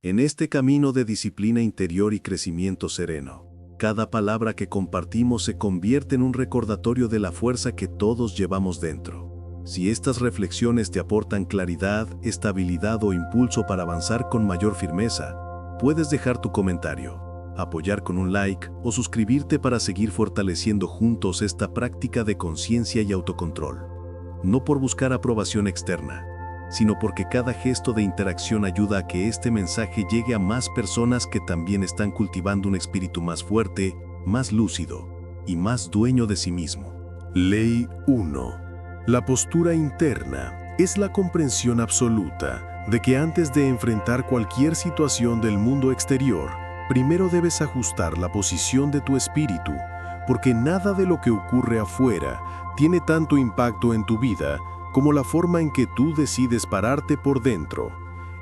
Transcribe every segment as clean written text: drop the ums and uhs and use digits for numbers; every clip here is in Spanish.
En este camino de disciplina interior y crecimiento sereno, cada palabra que compartimos se convierte en un recordatorio de la fuerza que todos llevamos dentro. Si estas reflexiones te aportan claridad, estabilidad o impulso para avanzar con mayor firmeza, puedes dejar tu comentario, apoyar con un like o suscribirte para seguir fortaleciendo juntos esta práctica de conciencia y autocontrol. No por buscar aprobación externa, sino porque cada gesto de interacción ayuda a que este mensaje llegue a más personas que también están cultivando un espíritu más fuerte, más lúcido y más dueño de sí mismo. Ley 1. La postura interna es la comprensión absoluta de que antes de enfrentar cualquier situación del mundo exterior, primero debes ajustar la posición de tu espíritu, porque nada de lo que ocurre afuera tiene tanto impacto en tu vida como la forma en que tú decides pararte por dentro.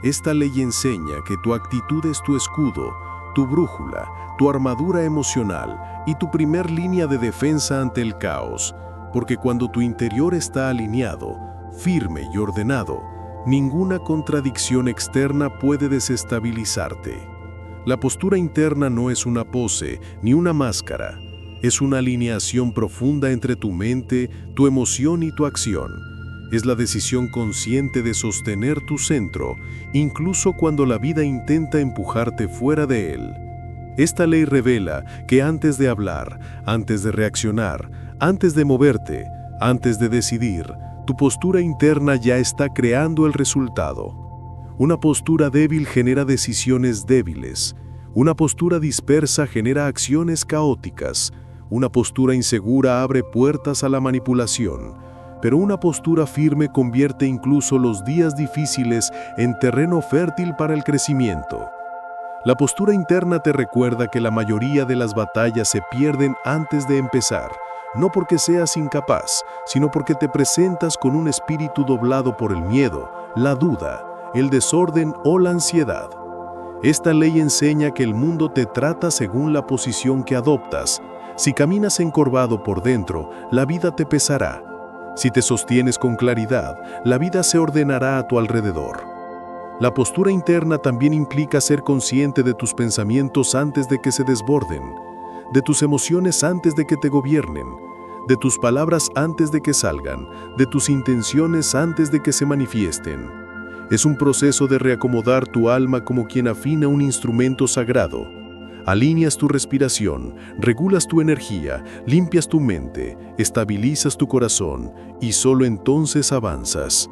Esta ley enseña que tu actitud es tu escudo, tu brújula, tu armadura emocional y tu primer línea de defensa ante el caos, porque cuando tu interior está alineado, firme y ordenado, ninguna contradicción externa puede desestabilizarte. La postura interna no es una pose ni una máscara, es una alineación profunda entre tu mente, tu emoción y tu acción. Es la decisión consciente de sostener tu centro, incluso cuando la vida intenta empujarte fuera de él. Esta ley revela que antes de hablar, antes de reaccionar, antes de moverte, antes de decidir, tu postura interna ya está creando el resultado. Una postura débil genera decisiones débiles. Una postura dispersa genera acciones caóticas. Una postura insegura abre puertas a la manipulación. Pero una postura firme convierte incluso los días difíciles en terreno fértil para el crecimiento. La postura interna te recuerda que la mayoría de las batallas se pierden antes de empezar, no porque seas incapaz, sino porque te presentas con un espíritu doblado por el miedo, la duda, el desorden o la ansiedad. Esta ley enseña que el mundo te trata según la posición que adoptas. Si caminas encorvado por dentro, la vida te pesará. Si te sostienes con claridad, la vida se ordenará a tu alrededor. La postura interna también implica ser consciente de tus pensamientos antes de que se desborden, de tus emociones antes de que te gobiernen, de tus palabras antes de que salgan, de tus intenciones antes de que se manifiesten. Es un proceso de reacomodar tu alma como quien afina un instrumento sagrado. Alineas tu respiración, regulas tu energía, limpias tu mente, estabilizas tu corazón y solo entonces avanzas.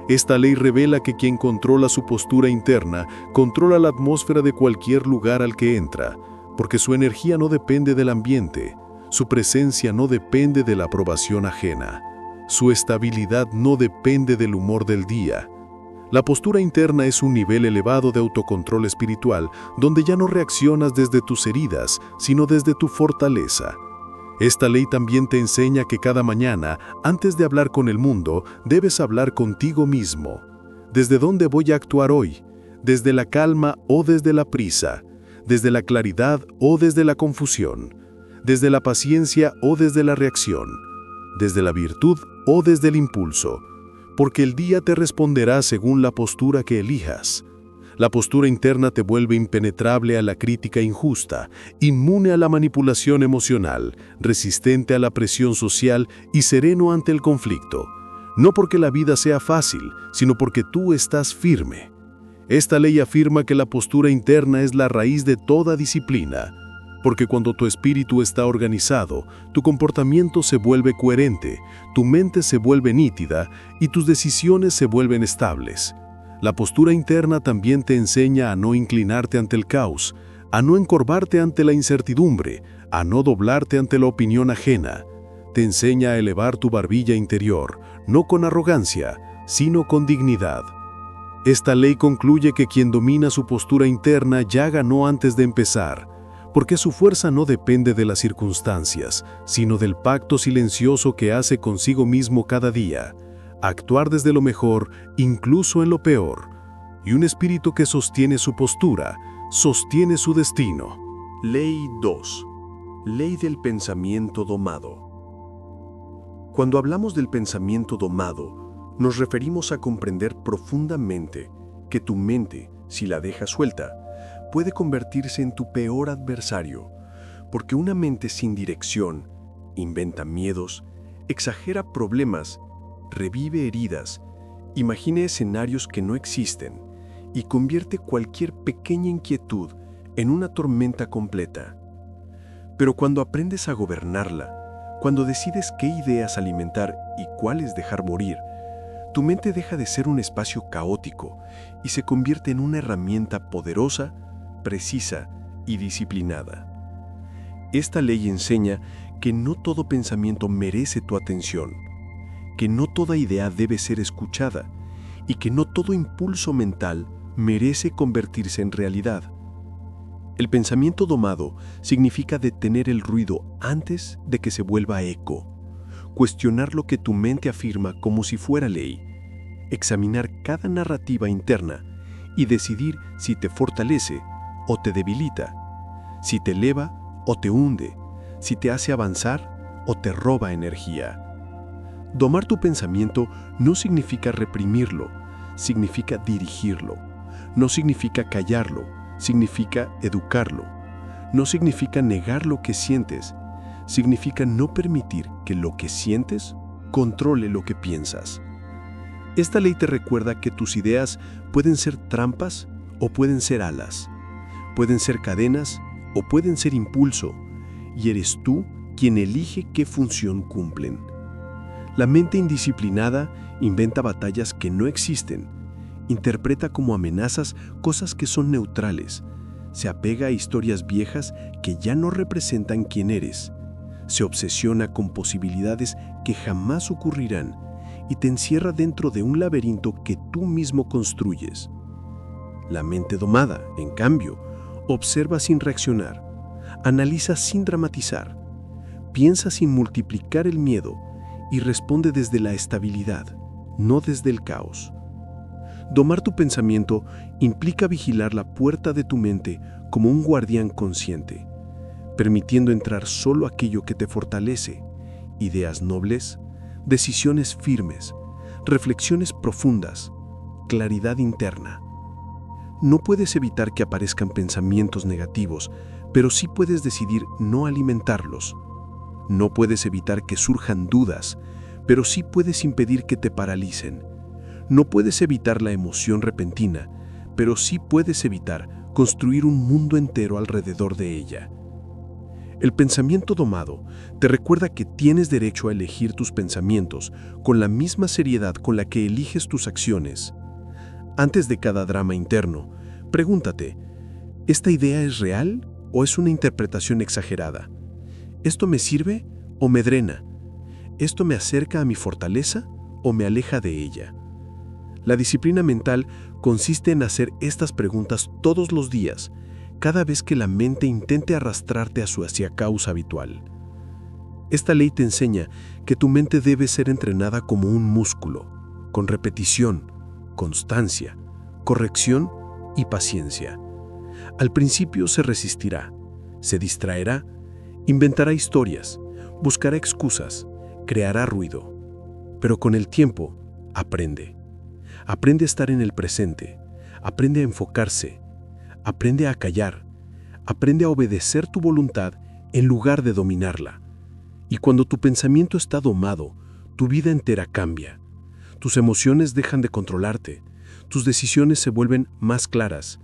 Esta ley revela que quien controla su postura interna controla la atmósfera de cualquier lugar al que entra, porque su energía no depende del ambiente, su presencia no depende de la aprobación ajena, su estabilidad no depende del humor del día. La postura interna es un nivel elevado de autocontrol espiritual donde ya no reaccionas desde tus heridas, sino desde tu fortaleza. Esta ley también te enseña que cada mañana, antes de hablar con el mundo, debes hablar contigo mismo. ¿Desde dónde voy a actuar hoy? ¿Desde la calma o desde la prisa? ¿Desde la claridad o desde la confusión? ¿Desde la paciencia o desde la reacción? ¿Desde la virtud o desde el impulso? Porque el día te responderá según la postura que elijas. La postura interna te vuelve impenetrable a la crítica injusta, inmune a la manipulación emocional, resistente a la presión social y sereno ante el conflicto. No porque la vida sea fácil, sino porque tú estás firme. Esta ley afirma que la postura interna es la raíz de toda disciplina, porque cuando tu espíritu está organizado, tu comportamiento se vuelve coherente, tu mente se vuelve nítida y tus decisiones se vuelven estables. La postura interna también te enseña a no inclinarte ante el caos, a no encorvarte ante la incertidumbre, a no doblarte ante la opinión ajena. Te enseña a elevar tu barbilla interior, no con arrogancia, sino con dignidad. Esta ley concluye que quien domina su postura interna ya ganó antes de empezar, porque su fuerza no depende de las circunstancias, sino del pacto silencioso que hace consigo mismo cada día. Actuar desde lo mejor, incluso en lo peor. Y un espíritu que sostiene su postura, sostiene su destino. Ley 2. Ley del pensamiento domado. Cuando hablamos del pensamiento domado, nos referimos a comprender profundamente que tu mente Si la dejas suelta, puede convertirse en tu peor adversario, porque una mente sin dirección inventa miedos, exagera problemas, revive heridas, imagina escenarios que no existen y convierte cualquier pequeña inquietud en una tormenta completa. Pero cuando aprendes a gobernarla, cuando decides qué ideas alimentar y cuáles dejar morir, tu mente deja de ser un espacio caótico y se convierte en una herramienta poderosa, precisa y disciplinada. Esta ley enseña que no todo pensamiento merece tu atención, que no toda idea debe ser escuchada y que no todo impulso mental merece convertirse en realidad. El pensamiento domado significa detener el ruido antes de que se vuelva eco, cuestionar lo que tu mente afirma como si fuera ley, examinar cada narrativa interna y decidir si te fortalece o te debilita, si te eleva o te hunde, si te hace avanzar o te roba energía. Domar tu pensamiento no significa reprimirlo, significa dirigirlo. No significa callarlo, significa educarlo. No significa negar lo que sientes, significa no permitir que lo que sientes controle lo que piensas. Esta ley te recuerda que tus ideas pueden ser trampas o pueden ser alas, pueden ser cadenas o pueden ser impulso, y eres tú quien elige qué función cumplen. La mente indisciplinada inventa batallas que no existen, interpreta como amenazas cosas que son neutrales, se apega a historias viejas que ya no representan quién eres, se obsesiona con posibilidades que jamás ocurrirán y te encierra dentro de un laberinto que tú mismo construyes. La mente domada, en cambio, observa sin reaccionar, analiza sin dramatizar, piensa sin multiplicar el miedo y responde desde la estabilidad, no desde el caos. Domar tu pensamiento implica vigilar la puerta de tu mente como un guardián consciente, permitiendo entrar solo aquello que te fortalece, ideas nobles, decisiones firmes, reflexiones profundas, claridad interna. No puedes evitar que aparezcan pensamientos negativos, pero sí puedes decidir no alimentarlos. No puedes evitar que surjan dudas, pero sí puedes impedir que te paralicen. No puedes evitar la emoción repentina, pero sí puedes evitar construir un mundo entero alrededor de ella. El pensamiento domado te recuerda que tienes derecho a elegir tus pensamientos con la misma seriedad con la que eliges tus acciones. Antes de cada drama interno, pregúntate, ¿esta idea es real o es una interpretación exagerada? ¿Esto me sirve o me drena? ¿Esto me acerca a mi fortaleza o me aleja de ella? La disciplina mental consiste en hacer estas preguntas todos los días, cada vez que la mente intente arrastrarte a su causa habitual. Esta ley te enseña que tu mente debe ser entrenada como un músculo, con repetición, constancia, corrección y paciencia. Al principio se resistirá, se distraerá, inventará historias, buscará excusas, creará ruido. Pero con el tiempo, aprende. Aprende a estar en el presente, aprende a enfocarse, aprende a callar, aprende a obedecer tu voluntad en lugar de dominarla. Y cuando tu pensamiento está domado, tu vida entera cambia. Tus emociones dejan de controlarte, tus decisiones se vuelven más claras,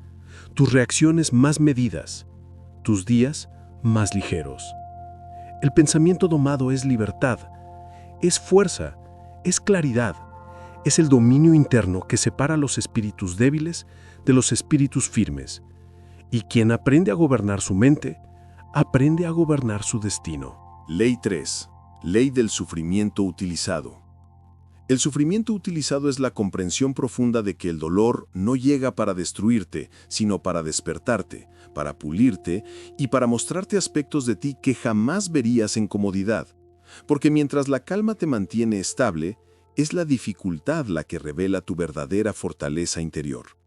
tus reacciones más medidas, tus días más ligeros. El pensamiento domado es libertad, es fuerza, es claridad, es el dominio interno que separa a los espíritus débiles de los espíritus firmes. Y quien aprende a gobernar su mente, aprende a gobernar su destino. Ley 3. Ley del sufrimiento utilizado. El sufrimiento utilizado es la comprensión profunda de que el dolor no llega para destruirte, sino para despertarte, para pulirte y para mostrarte aspectos de ti que jamás verías en comodidad. Porque mientras la calma te mantiene estable, es la dificultad la que revela tu verdadera fortaleza interior.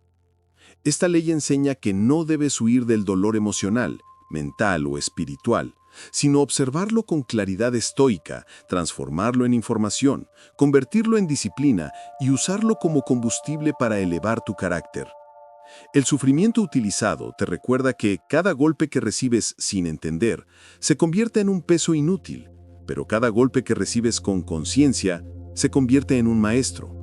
Esta ley enseña que no debes huir del dolor emocional, mental o espiritual, sino observarlo con claridad estoica, transformarlo en información, convertirlo en disciplina y usarlo como combustible para elevar tu carácter. El sufrimiento utilizado te recuerda que cada golpe que recibes sin entender se convierte en un peso inútil, pero cada golpe que recibes con conciencia se convierte en un maestro.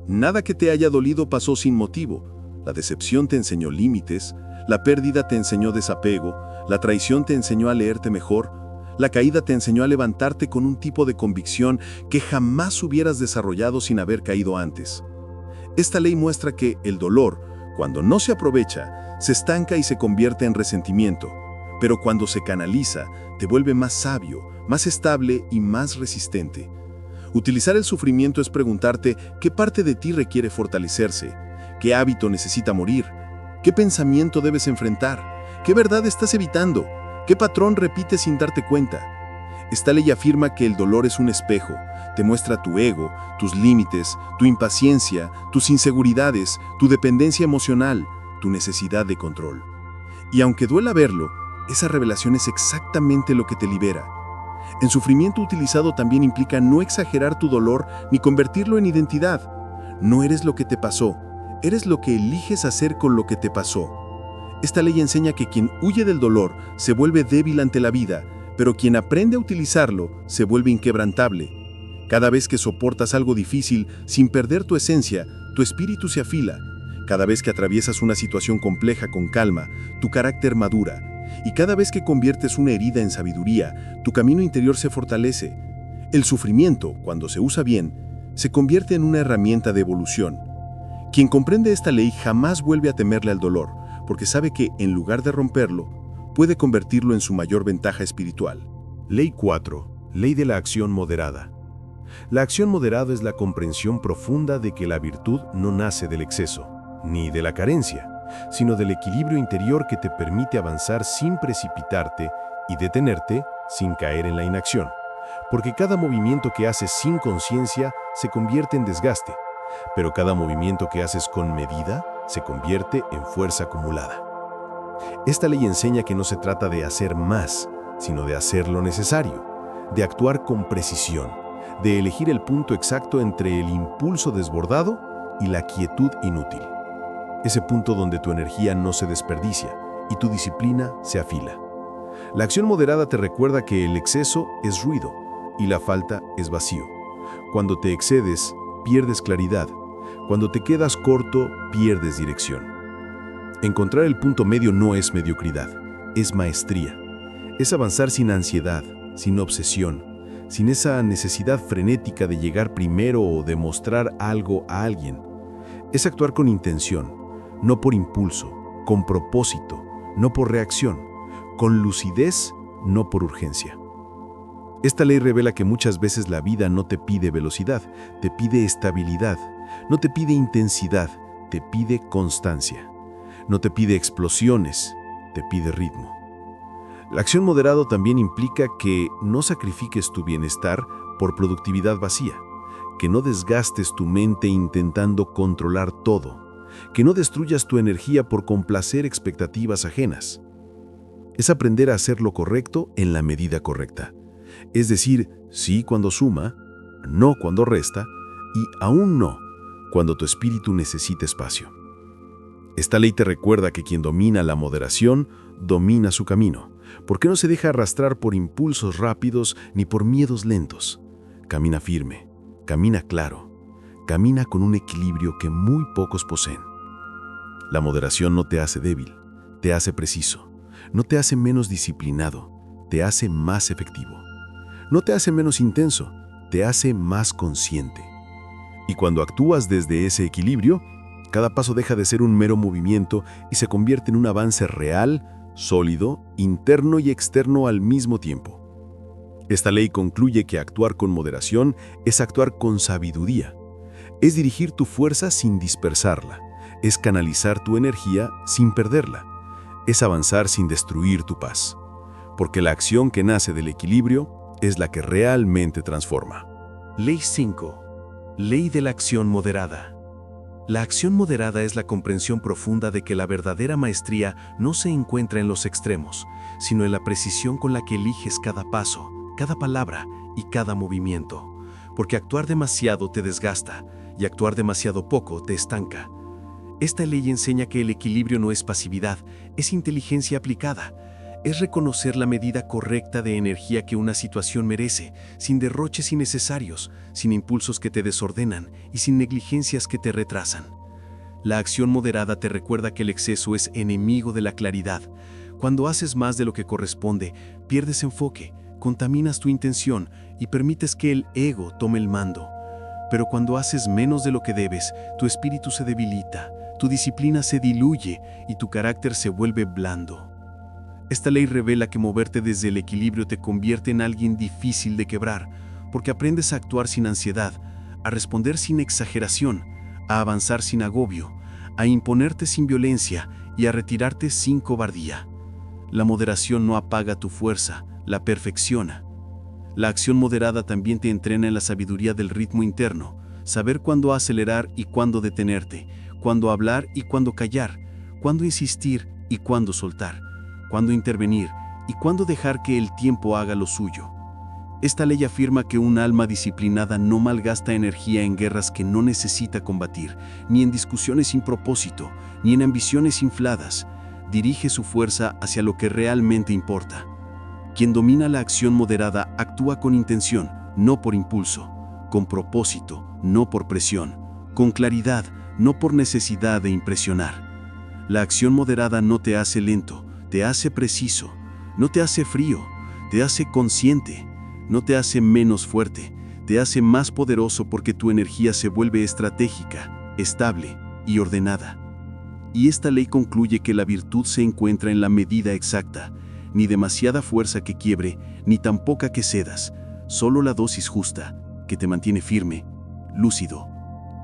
Nada que te haya dolido pasó sin motivo. La decepción te enseñó límites, la pérdida te enseñó desapego, la traición te enseñó a leerte mejor, la caída te enseñó a levantarte con un tipo de convicción que jamás hubieras desarrollado sin haber caído antes. Esta ley muestra que el dolor, cuando no se aprovecha, se estanca y se convierte en resentimiento, pero cuando se canaliza, te vuelve más sabio, más estable y más resistente. Utilizar el sufrimiento es preguntarte qué parte de ti requiere fortalecerse, qué hábito necesita morir, qué pensamiento debes enfrentar, qué verdad estás evitando, qué patrón repites sin darte cuenta. Esta ley afirma que el dolor es un espejo, te muestra tu ego, tus límites, tu impaciencia, tus inseguridades, tu dependencia emocional, tu necesidad de control. Y aunque duela verlo, esa revelación es exactamente lo que te libera. El sufrimiento utilizado también implica no exagerar tu dolor ni convertirlo en identidad. No eres lo que te pasó, eres lo que eliges hacer con lo que te pasó. Esta ley enseña que quien huye del dolor se vuelve débil ante la vida, pero quien aprende a utilizarlo se vuelve inquebrantable. Cada vez que soportas algo difícil sin perder tu esencia, tu espíritu se afila. Cada vez que atraviesas una situación compleja con calma, tu carácter madura. Y cada vez que conviertes una herida en sabiduría, tu camino interior se fortalece. El sufrimiento, cuando se usa bien, se convierte en una herramienta de evolución. Quien comprende esta ley jamás vuelve a temerle al dolor, porque sabe que, en lugar de romperlo, puede convertirlo en su mayor ventaja espiritual. Ley 4. Ley de la acción moderada. La acción moderada es la comprensión profunda de que la virtud no nace del exceso, ni de la carencia, sino del equilibrio interior que te permite avanzar sin precipitarte y detenerte sin caer en la inacción. Porque cada movimiento que haces sin conciencia se convierte en desgaste, pero cada movimiento que haces con medida se convierte en fuerza acumulada. Esta ley enseña que no se trata de hacer más, sino de hacer lo necesario, de actuar con precisión, de elegir el punto exacto entre el impulso desbordado y la quietud inútil. Ese punto donde tu energía no se desperdicia y tu disciplina se afila. La acción moderada te recuerda que el exceso es ruido y la falta es vacío. Cuando te excedes, pierdes claridad. Cuando te quedas corto, pierdes dirección. Encontrar el punto medio no es mediocridad, es maestría. Es avanzar sin ansiedad, sin obsesión, sin esa necesidad frenética de llegar primero o de mostrar algo a alguien. Es actuar con intención, no por impulso, con propósito, no por reacción, con lucidez, no por urgencia. Esta ley revela que muchas veces la vida no te pide velocidad, te pide estabilidad, no te pide intensidad, te pide constancia. No te pide explosiones, te pide ritmo. La acción moderada también implica que no sacrifiques tu bienestar por productividad vacía, que no desgastes tu mente intentando controlar todo, que no destruyas tu energía por complacer expectativas ajenas. Es aprender a hacer lo correcto en la medida correcta. Es decir, sí cuando suma, no cuando resta y aún no cuando tu espíritu necesita espacio. Esta ley te recuerda que quien domina la moderación, domina su camino, porque no se deja arrastrar por impulsos rápidos ni por miedos lentos. Camina firme, camina claro, camina con un equilibrio que muy pocos poseen. La moderación no te hace débil, te hace preciso, no te hace menos disciplinado, te hace más efectivo. No te hace menos intenso, te hace más consciente. Y cuando actúas desde ese equilibrio, cada paso deja de ser un mero movimiento y se convierte en un avance real, sólido, interno y externo al mismo tiempo. Esta ley concluye que actuar con moderación es actuar con sabiduría. Es dirigir tu fuerza sin dispersarla. Es canalizar tu energía sin perderla. Es avanzar sin destruir tu paz. Porque la acción que nace del equilibrio es la que realmente transforma. Ley 5. Ley de la acción moderada. La acción moderada es la comprensión profunda de que la verdadera maestría no se encuentra en los extremos, sino en la precisión con la que eliges cada paso, cada palabra y cada movimiento. Porque actuar demasiado te desgasta y actuar demasiado poco te estanca. Esta ley enseña que el equilibrio no es pasividad, es inteligencia aplicada. Es reconocer la medida correcta de energía que una situación merece, sin derroches innecesarios, sin impulsos que te desordenan y sin negligencias que te retrasan. La acción moderada te recuerda que el exceso es enemigo de la claridad. Cuando haces más de lo que corresponde, pierdes enfoque, contaminas tu intención y permites que el ego tome el mando. Pero cuando haces menos de lo que debes, tu espíritu se debilita, tu disciplina se diluye y tu carácter se vuelve blando. Esta ley revela que moverte desde el equilibrio te convierte en alguien difícil de quebrar, porque aprendes a actuar sin ansiedad, a responder sin exageración, a avanzar sin agobio, a imponerte sin violencia y a retirarte sin cobardía. La moderación no apaga tu fuerza, la perfecciona. La acción moderada también te entrena en la sabiduría del ritmo interno, saber cuándo acelerar y cuándo detenerte, cuándo hablar y cuándo callar, cuándo insistir y cuándo soltar, cuándo intervenir y cuándo dejar que el tiempo haga lo suyo. Esta ley afirma que un alma disciplinada no malgasta energía en guerras que no necesita combatir, ni en discusiones sin propósito, ni en ambiciones infladas. Dirige su fuerza hacia lo que realmente importa. Quien domina la acción moderada actúa con intención, no por impulso, con propósito, no por presión, con claridad, no por necesidad de impresionar. La acción moderada no te hace lento, te hace preciso, no te hace frío, te hace consciente, no te hace menos fuerte, te hace más poderoso porque tu energía se vuelve estratégica, estable y ordenada. Y esta ley concluye que la virtud se encuentra en la medida exacta, ni demasiada fuerza que quiebre, ni tan poca que cedas, solo la dosis justa, que te mantiene firme, lúcido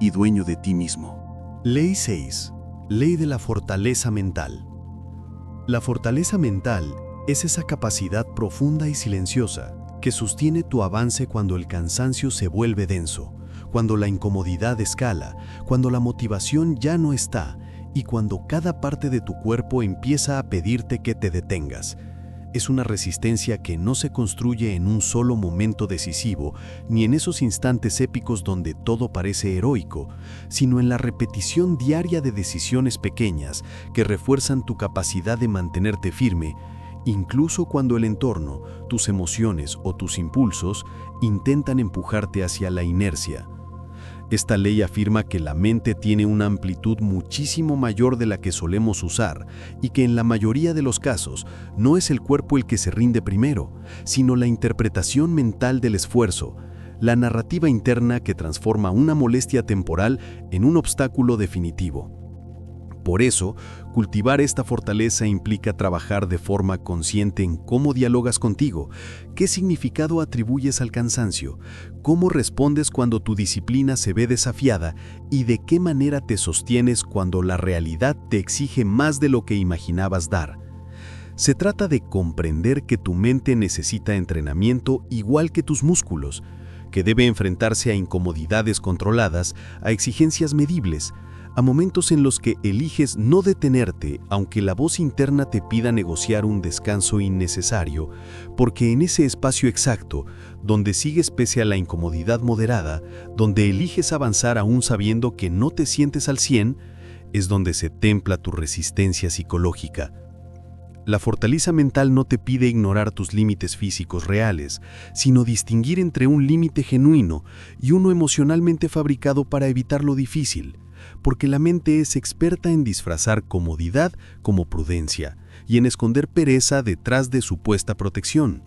y dueño de ti mismo. Ley 6. Ley de la fortaleza mental. La fortaleza mental es esa capacidad profunda y silenciosa que sostiene tu avance cuando el cansancio se vuelve denso, cuando la incomodidad escala, cuando la motivación ya no está y cuando cada parte de tu cuerpo empieza a pedirte que te detengas. Es una resistencia que no se construye en un solo momento decisivo, ni en esos instantes épicos donde todo parece heroico, sino en la repetición diaria de decisiones pequeñas que refuerzan tu capacidad de mantenerte firme, incluso cuando el entorno, tus emociones o tus impulsos intentan empujarte hacia la inercia. Esta ley afirma que la mente tiene una amplitud muchísimo mayor de la que solemos usar y que en la mayoría de los casos no es el cuerpo el que se rinde primero, sino la interpretación mental del esfuerzo, la narrativa interna que transforma una molestia temporal en un obstáculo definitivo. Por eso, cultivar esta fortaleza implica trabajar de forma consciente en cómo dialogas contigo, qué significado atribuyes al cansancio, cómo respondes cuando tu disciplina se ve desafiada y de qué manera te sostienes cuando la realidad te exige más de lo que imaginabas dar. Se trata de comprender que tu mente necesita entrenamiento igual que tus músculos, que debe enfrentarse a incomodidades controladas, a exigencias medibles, a momentos en los que eliges no detenerte aunque la voz interna te pida negociar un descanso innecesario, porque en ese espacio exacto, donde sigues pese a la incomodidad moderada, donde eliges avanzar aún sabiendo que no te sientes al 100, es donde se templa tu resistencia psicológica. La fortaleza mental no te pide ignorar tus límites físicos reales, sino distinguir entre un límite genuino y uno emocionalmente fabricado para evitar lo difícil, porque la mente es experta en disfrazar comodidad como prudencia y en esconder pereza detrás de supuesta protección.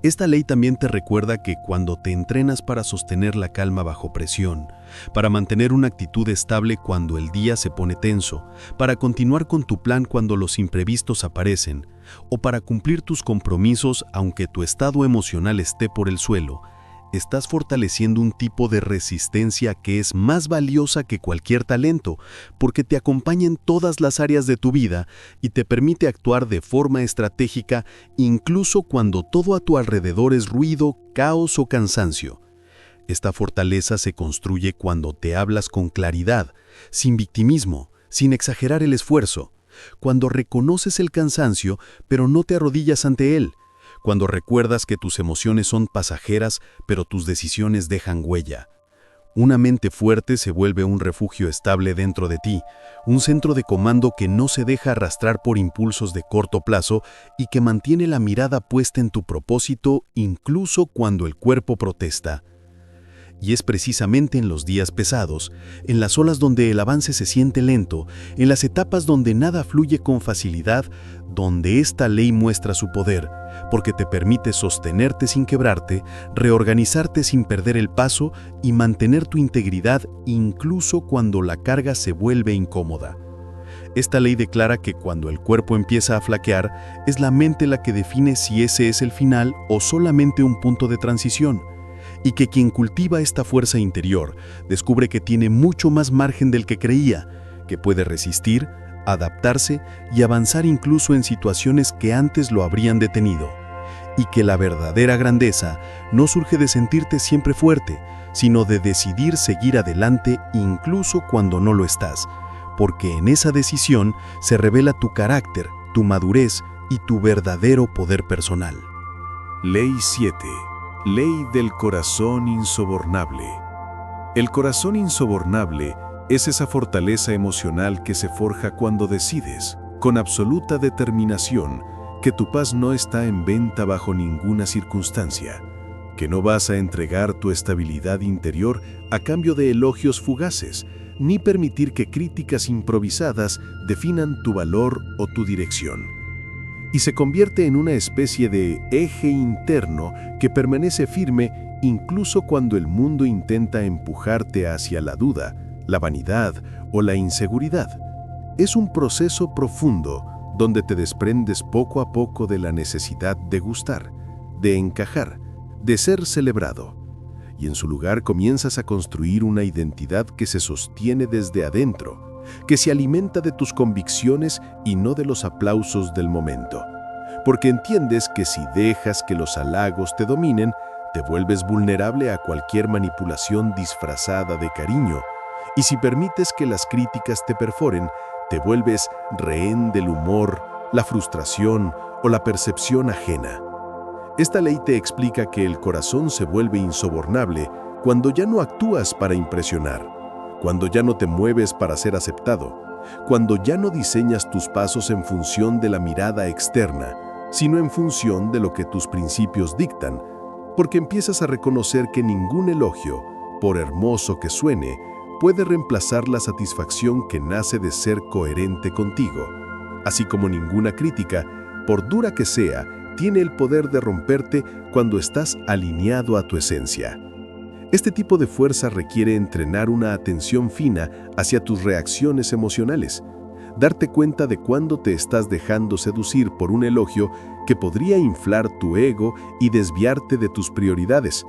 Esta ley también te recuerda que cuando te entrenas para sostener la calma bajo presión, para mantener una actitud estable cuando el día se pone tenso, para continuar con tu plan cuando los imprevistos aparecen, o para cumplir tus compromisos aunque tu estado emocional esté por el suelo, estás fortaleciendo un tipo de resistencia que es más valiosa que cualquier talento, porque te acompaña en todas las áreas de tu vida y te permite actuar de forma estratégica incluso cuando todo a tu alrededor es ruido, caos o cansancio. Esta fortaleza se construye cuando te hablas con claridad, sin victimismo, sin exagerar el esfuerzo, cuando reconoces el cansancio pero no te arrodillas ante él, cuando recuerdas que tus emociones son pasajeras, pero tus decisiones dejan huella. Una mente fuerte se vuelve un refugio estable dentro de ti, un centro de comando que no se deja arrastrar por impulsos de corto plazo y que mantiene la mirada puesta en tu propósito incluso cuando el cuerpo protesta. Y es precisamente en los días pesados, en las olas donde el avance se siente lento, en las etapas donde nada fluye con facilidad, donde esta ley muestra su poder, porque te permite sostenerte sin quebrarte, reorganizarte sin perder el paso y mantener tu integridad incluso cuando la carga se vuelve incómoda. Esta ley declara que cuando el cuerpo empieza a flaquear, es la mente la que define si ese es el final o solamente un punto de transición, y que quien cultiva esta fuerza interior descubre que tiene mucho más margen del que creía, que puede resistir, adaptarse y avanzar incluso en situaciones que antes lo habrían detenido, y que la verdadera grandeza no surge de sentirte siempre fuerte, sino de decidir seguir adelante incluso cuando no lo estás, porque en esa decisión se revela tu carácter, tu madurez y tu verdadero poder personal. Ley 7. Ley del corazón insobornable. El corazón insobornable es esa fortaleza emocional que se forja cuando decides, con absoluta determinación, que tu paz no está en venta bajo ninguna circunstancia, que no vas a entregar tu estabilidad interior a cambio de elogios fugaces, ni permitir que críticas improvisadas definan tu valor o tu dirección. Y se convierte en una especie de eje interno que permanece firme incluso cuando el mundo intenta empujarte hacia la duda, la vanidad o la inseguridad. Es un proceso profundo donde te desprendes poco a poco de la necesidad de gustar, de encajar, de ser celebrado. Y en su lugar comienzas a construir una identidad que se sostiene desde adentro, que se alimenta de tus convicciones y no de los aplausos del momento. Porque entiendes que si dejas que los halagos te dominen, te vuelves vulnerable a cualquier manipulación disfrazada de cariño. Y si permites que las críticas te perforen, te vuelves rehén del humor, la frustración o la percepción ajena. Esta ley te explica que el corazón se vuelve insobornable cuando ya no actúas para impresionar, cuando ya no te mueves para ser aceptado, cuando ya no diseñas tus pasos en función de la mirada externa, sino en función de lo que tus principios dictan, porque empiezas a reconocer que ningún elogio, por hermoso que suene, puede reemplazar la satisfacción que nace de ser coherente contigo, así como ninguna crítica, por dura que sea, tiene el poder de romperte cuando estás alineado a tu esencia. Este tipo de fuerza requiere entrenar una atención fina hacia tus reacciones emocionales, darte cuenta de cuándo te estás dejando seducir por un elogio que podría inflar tu ego y desviarte de tus prioridades,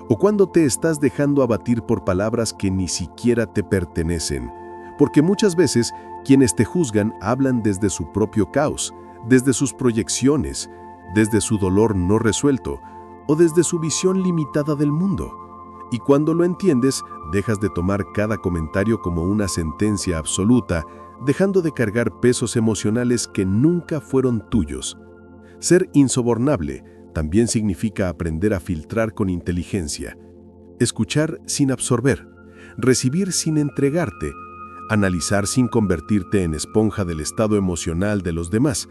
o cuándo te estás dejando abatir por palabras que ni siquiera te pertenecen, porque muchas veces quienes te juzgan hablan desde su propio caos, desde sus proyecciones, desde su dolor no resuelto o desde su visión limitada del mundo. Y cuando lo entiendes, dejas de tomar cada comentario como una sentencia absoluta, dejando de cargar pesos emocionales que nunca fueron tuyos. Ser insobornable también significa aprender a filtrar con inteligencia, escuchar sin absorber, recibir sin entregarte, analizar sin convertirte en esponja del estado emocional de los demás.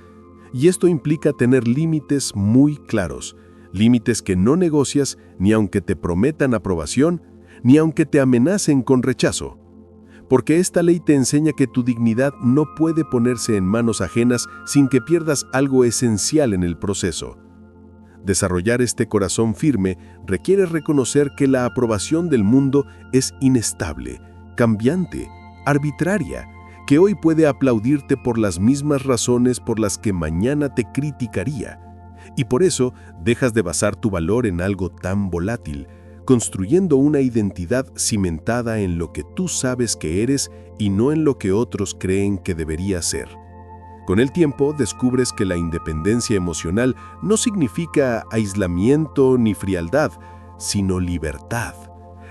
Y esto implica tener límites muy claros, límites que no negocias ni aunque te prometan aprobación, ni aunque te amenacen con rechazo. Porque esta ley te enseña que tu dignidad no puede ponerse en manos ajenas sin que pierdas algo esencial en el proceso. Desarrollar este corazón firme requiere reconocer que la aprobación del mundo es inestable, cambiante, arbitraria, que hoy puede aplaudirte por las mismas razones por las que mañana te criticaría. Y por eso dejas de basar tu valor en algo tan volátil, construyendo una identidad cimentada en lo que tú sabes que eres y no en lo que otros creen que debería ser. Con el tiempo descubres que la independencia emocional no significa aislamiento ni frialdad, sino libertad.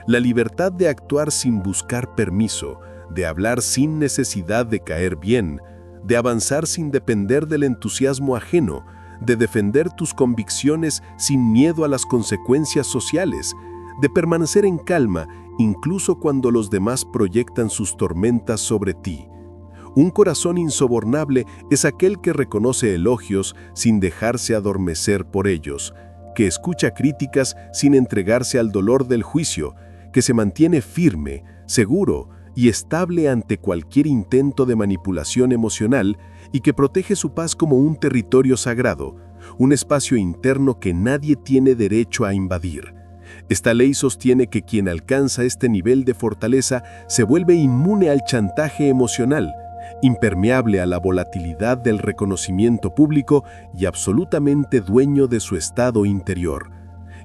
La libertad de actuar sin buscar permiso, de hablar sin necesidad de caer bien, de avanzar sin depender del entusiasmo ajeno, de defender tus convicciones sin miedo a las consecuencias sociales, de permanecer en calma incluso cuando los demás proyectan sus tormentas sobre ti. Un corazón insobornable es aquel que reconoce elogios sin dejarse adormecer por ellos, que escucha críticas sin entregarse al dolor del juicio, que se mantiene firme, seguro y estable ante cualquier intento de manipulación emocional y que protege su paz como un territorio sagrado, un espacio interno que nadie tiene derecho a invadir. Esta ley sostiene que quien alcanza este nivel de fortaleza se vuelve inmune al chantaje emocional, impermeable a la volatilidad del reconocimiento público y absolutamente dueño de su estado interior.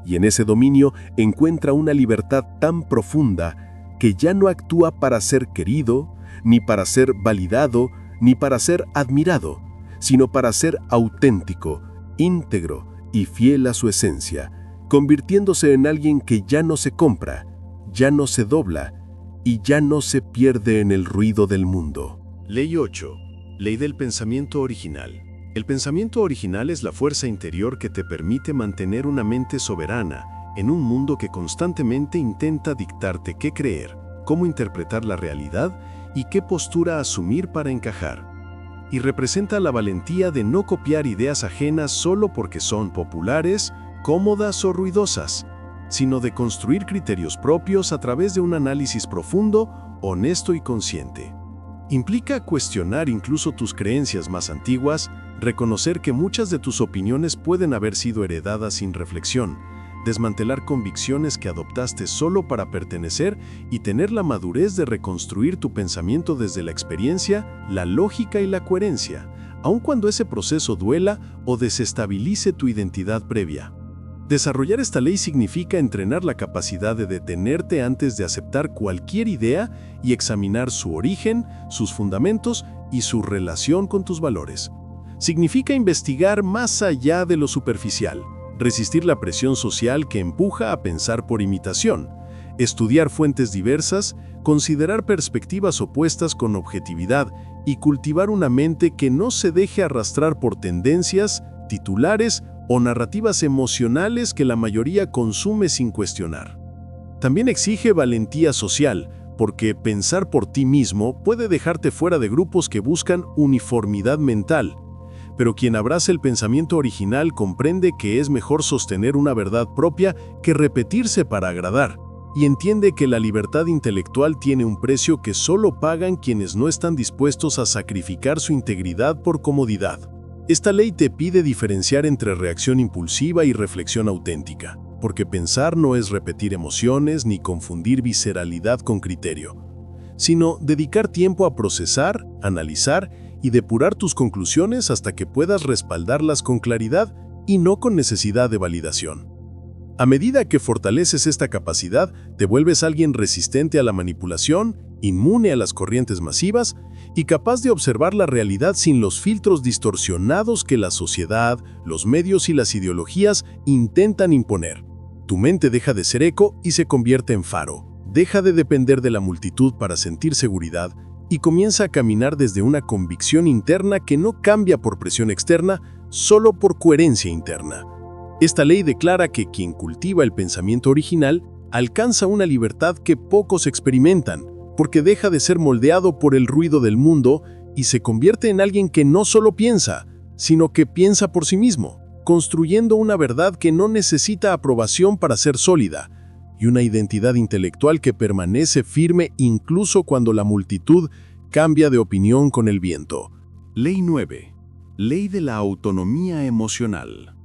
Y en ese dominio encuentra una libertad tan profunda que ya no actúa para ser querido, ni para ser validado, ni para ser admirado, sino para ser auténtico, íntegro y fiel a su esencia, convirtiéndose en alguien que ya no se compra, ya no se dobla y ya no se pierde en el ruido del mundo. Ley 8. Ley del pensamiento original. El pensamiento original es la fuerza interior que te permite mantener una mente soberana en un mundo que constantemente intenta dictarte qué creer, cómo interpretar la realidad y qué postura asumir para encajar. Y representa la valentía de no copiar ideas ajenas solo porque son populares, cómodas o ruidosas, sino de construir criterios propios a través de un análisis profundo, honesto y consciente. Implica cuestionar incluso tus creencias más antiguas, reconocer que muchas de tus opiniones pueden haber sido heredadas sin reflexión, desmantelar convicciones que adoptaste solo para pertenecer y tener la madurez de reconstruir tu pensamiento desde la experiencia, la lógica y la coherencia, aun cuando ese proceso duela o desestabilice tu identidad previa. Desarrollar esta ley significa entrenar la capacidad de detenerte antes de aceptar cualquier idea y examinar su origen, sus fundamentos y su relación con tus valores. Significa investigar más allá de lo superficial, resistir la presión social que empuja a pensar por imitación, estudiar fuentes diversas, considerar perspectivas opuestas con objetividad y cultivar una mente que no se deje arrastrar por tendencias, titulares o narrativas emocionales que la mayoría consume sin cuestionar. También exige valentía social, porque pensar por ti mismo puede dejarte fuera de grupos que buscan uniformidad mental, pero quien abraza el pensamiento original comprende que es mejor sostener una verdad propia que repetirse para agradar, y entiende que la libertad intelectual tiene un precio que solo pagan quienes no están dispuestos a sacrificar su integridad por comodidad. Esta ley te pide diferenciar entre reacción impulsiva y reflexión auténtica, porque pensar no es repetir emociones ni confundir visceralidad con criterio, sino dedicar tiempo a procesar, analizar y depurar tus conclusiones hasta que puedas respaldarlas con claridad y no con necesidad de validación. A medida que fortaleces esta capacidad, te vuelves alguien resistente a la manipulación, inmune a las corrientes masivas y capaz de observar la realidad sin los filtros distorsionados que la sociedad, los medios y las ideologías intentan imponer. Tu mente deja de ser eco y se convierte en faro. Deja de depender de la multitud para sentir seguridad y comienza a caminar desde una convicción interna que no cambia por presión externa, solo por coherencia interna. Esta ley declara que quien cultiva el pensamiento original alcanza una libertad que pocos experimentan, porque deja de ser moldeado por el ruido del mundo y se convierte en alguien que no solo piensa, sino que piensa por sí mismo, construyendo una verdad que no necesita aprobación para ser sólida, y una identidad intelectual que permanece firme incluso cuando la multitud cambia de opinión con el viento. Ley 9. Ley de la autonomía emocional.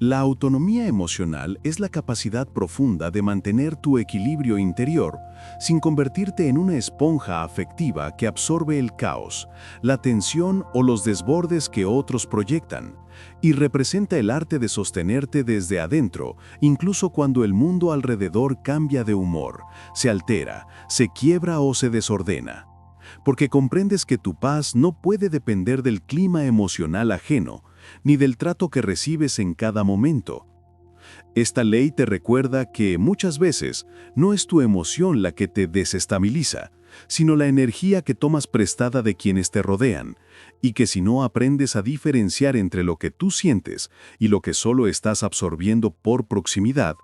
La autonomía emocional es la capacidad profunda de mantener tu equilibrio interior sin convertirte en una esponja afectiva que absorbe el caos, la tensión o los desbordes que otros proyectan, y representa el arte de sostenerte desde adentro, incluso cuando el mundo alrededor cambia de humor, se altera, se quiebra o se desordena. Porque comprendes que tu paz no puede depender del clima emocional ajeno, ni del trato que recibes en cada momento. Esta ley te recuerda que muchas veces no es tu emoción la que te desestabiliza, sino la energía que tomas prestada de quienes te rodean, y que si no aprendes a diferenciar entre lo que tú sientes y lo que solo estás absorbiendo por proximidad,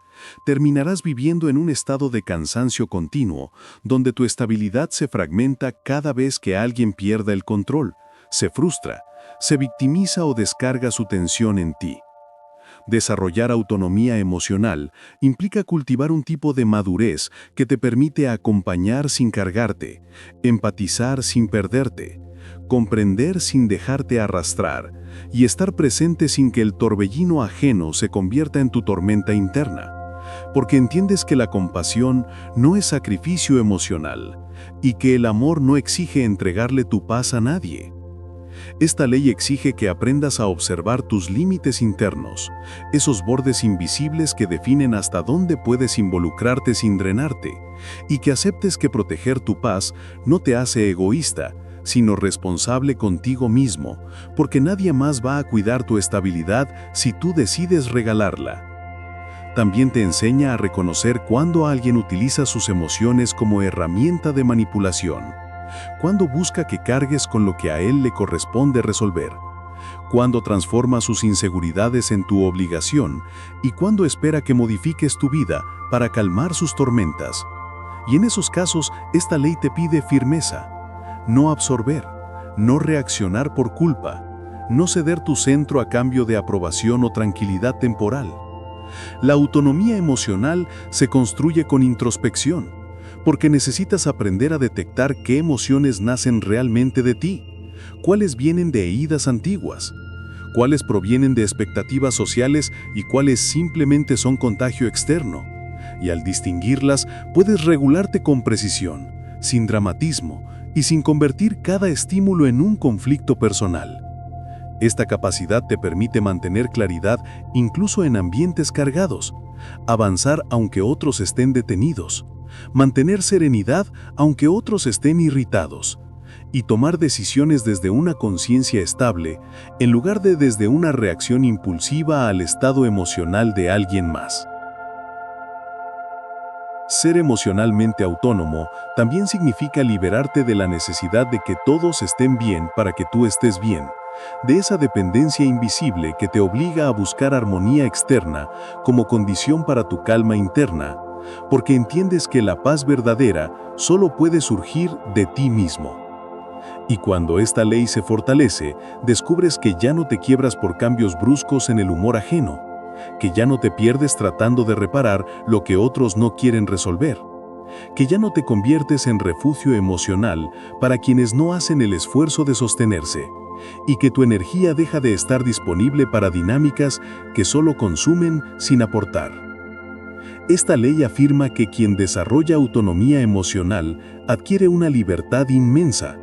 terminarás viviendo en un estado de cansancio continuo, donde tu estabilidad se fragmenta cada vez que alguien pierda el control, se frustra, se victimiza o descarga su tensión en ti. Desarrollar autonomía emocional implica cultivar un tipo de madurez que te permite acompañar sin cargarte, empatizar sin perderte, comprender sin dejarte arrastrar y estar presente sin que el torbellino ajeno se convierta en tu tormenta interna. Porque entiendes que la compasión no es sacrificio emocional y que el amor no exige entregarle tu paz a nadie. Esta ley exige que aprendas a observar tus límites internos, esos bordes invisibles que definen hasta dónde puedes involucrarte sin drenarte, y que aceptes que proteger tu paz no te hace egoísta, sino responsable contigo mismo, porque nadie más va a cuidar tu estabilidad si tú decides regalarla. También te enseña a reconocer cuando alguien utiliza sus emociones como herramienta de manipulación, cuando busca que cargues con lo que a él le corresponde resolver, cuando transforma sus inseguridades en tu obligación y cuando espera que modifiques tu vida para calmar sus tormentas. Y en esos casos, esta ley te pide firmeza, no absorber, no reaccionar por culpa, no ceder tu centro a cambio de aprobación o tranquilidad temporal. La autonomía emocional se construye con introspección, porque necesitas aprender a detectar qué emociones nacen realmente de ti, cuáles vienen de heridas antiguas, cuáles provienen de expectativas sociales y cuáles simplemente son contagio externo. Y al distinguirlas, puedes regularte con precisión, sin dramatismo y sin convertir cada estímulo en un conflicto personal. Esta capacidad te permite mantener claridad incluso en ambientes cargados, avanzar aunque otros estén detenidos, mantener serenidad aunque otros estén irritados, y tomar decisiones desde una conciencia estable en lugar de desde una reacción impulsiva al estado emocional de alguien más. Ser emocionalmente autónomo también significa liberarte de la necesidad de que todos estén bien para que tú estés bien, de esa dependencia invisible que te obliga a buscar armonía externa como condición para tu calma interna, porque entiendes que la paz verdadera solo puede surgir de ti mismo. Y cuando esta ley se fortalece, descubres que ya no te quiebras por cambios bruscos en el humor ajeno, que ya no te pierdes tratando de reparar lo que otros no quieren resolver, que ya no te conviertes en refugio emocional para quienes no hacen el esfuerzo de sostenerse, y que tu energía deja de estar disponible para dinámicas que solo consumen sin aportar. Esta ley afirma que quien desarrolla autonomía emocional adquiere una libertad inmensa,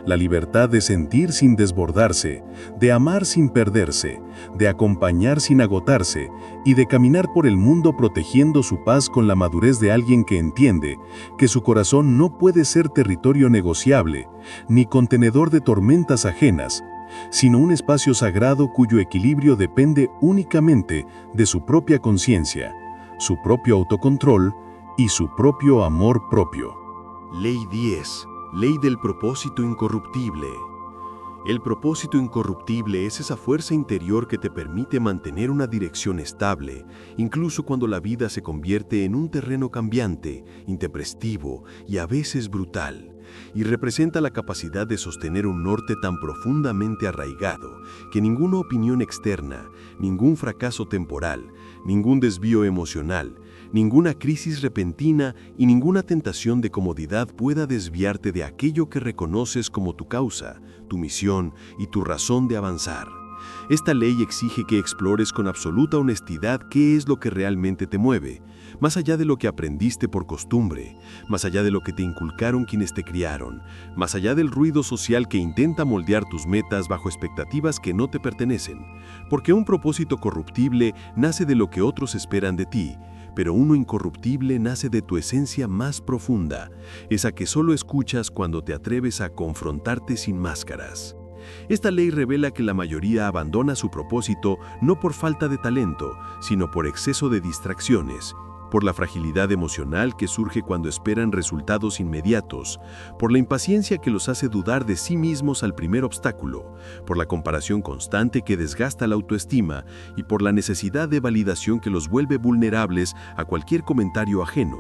la libertad de sentir sin desbordarse, de amar sin perderse, de acompañar sin agotarse y de caminar por el mundo protegiendo su paz con la madurez de alguien que entiende que su corazón no puede ser territorio negociable, ni contenedor de tormentas ajenas, sino un espacio sagrado cuyo equilibrio depende únicamente de su propia conciencia, su propio autocontrol y su propio amor propio. Ley 10. Ley del propósito incorruptible. El propósito incorruptible es esa fuerza interior que te permite mantener una dirección estable, incluso cuando la vida se convierte en un terreno cambiante, intempestivo y a veces brutal, y representa la capacidad de sostener un norte tan profundamente arraigado que ninguna opinión externa, ningún fracaso temporal, ningún desvío emocional, ninguna crisis repentina y ninguna tentación de comodidad pueda desviarte de aquello que reconoces como tu causa, tu misión y tu razón de avanzar. Esta ley exige que explores con absoluta honestidad qué es lo que realmente te mueve, más allá de lo que aprendiste por costumbre, más allá de lo que te inculcaron quienes te criaron, más allá del ruido social que intenta moldear tus metas bajo expectativas que no te pertenecen, porque un propósito corruptible nace de lo que otros esperan de ti, pero uno incorruptible nace de tu esencia más profunda, esa que solo escuchas cuando te atreves a confrontarte sin máscaras. Esta ley revela que la mayoría abandona su propósito no por falta de talento, sino por exceso de distracciones, por la fragilidad emocional que surge cuando esperan resultados inmediatos, por la impaciencia que los hace dudar de sí mismos al primer obstáculo, por la comparación constante que desgasta la autoestima y por la necesidad de validación que los vuelve vulnerables a cualquier comentario ajeno.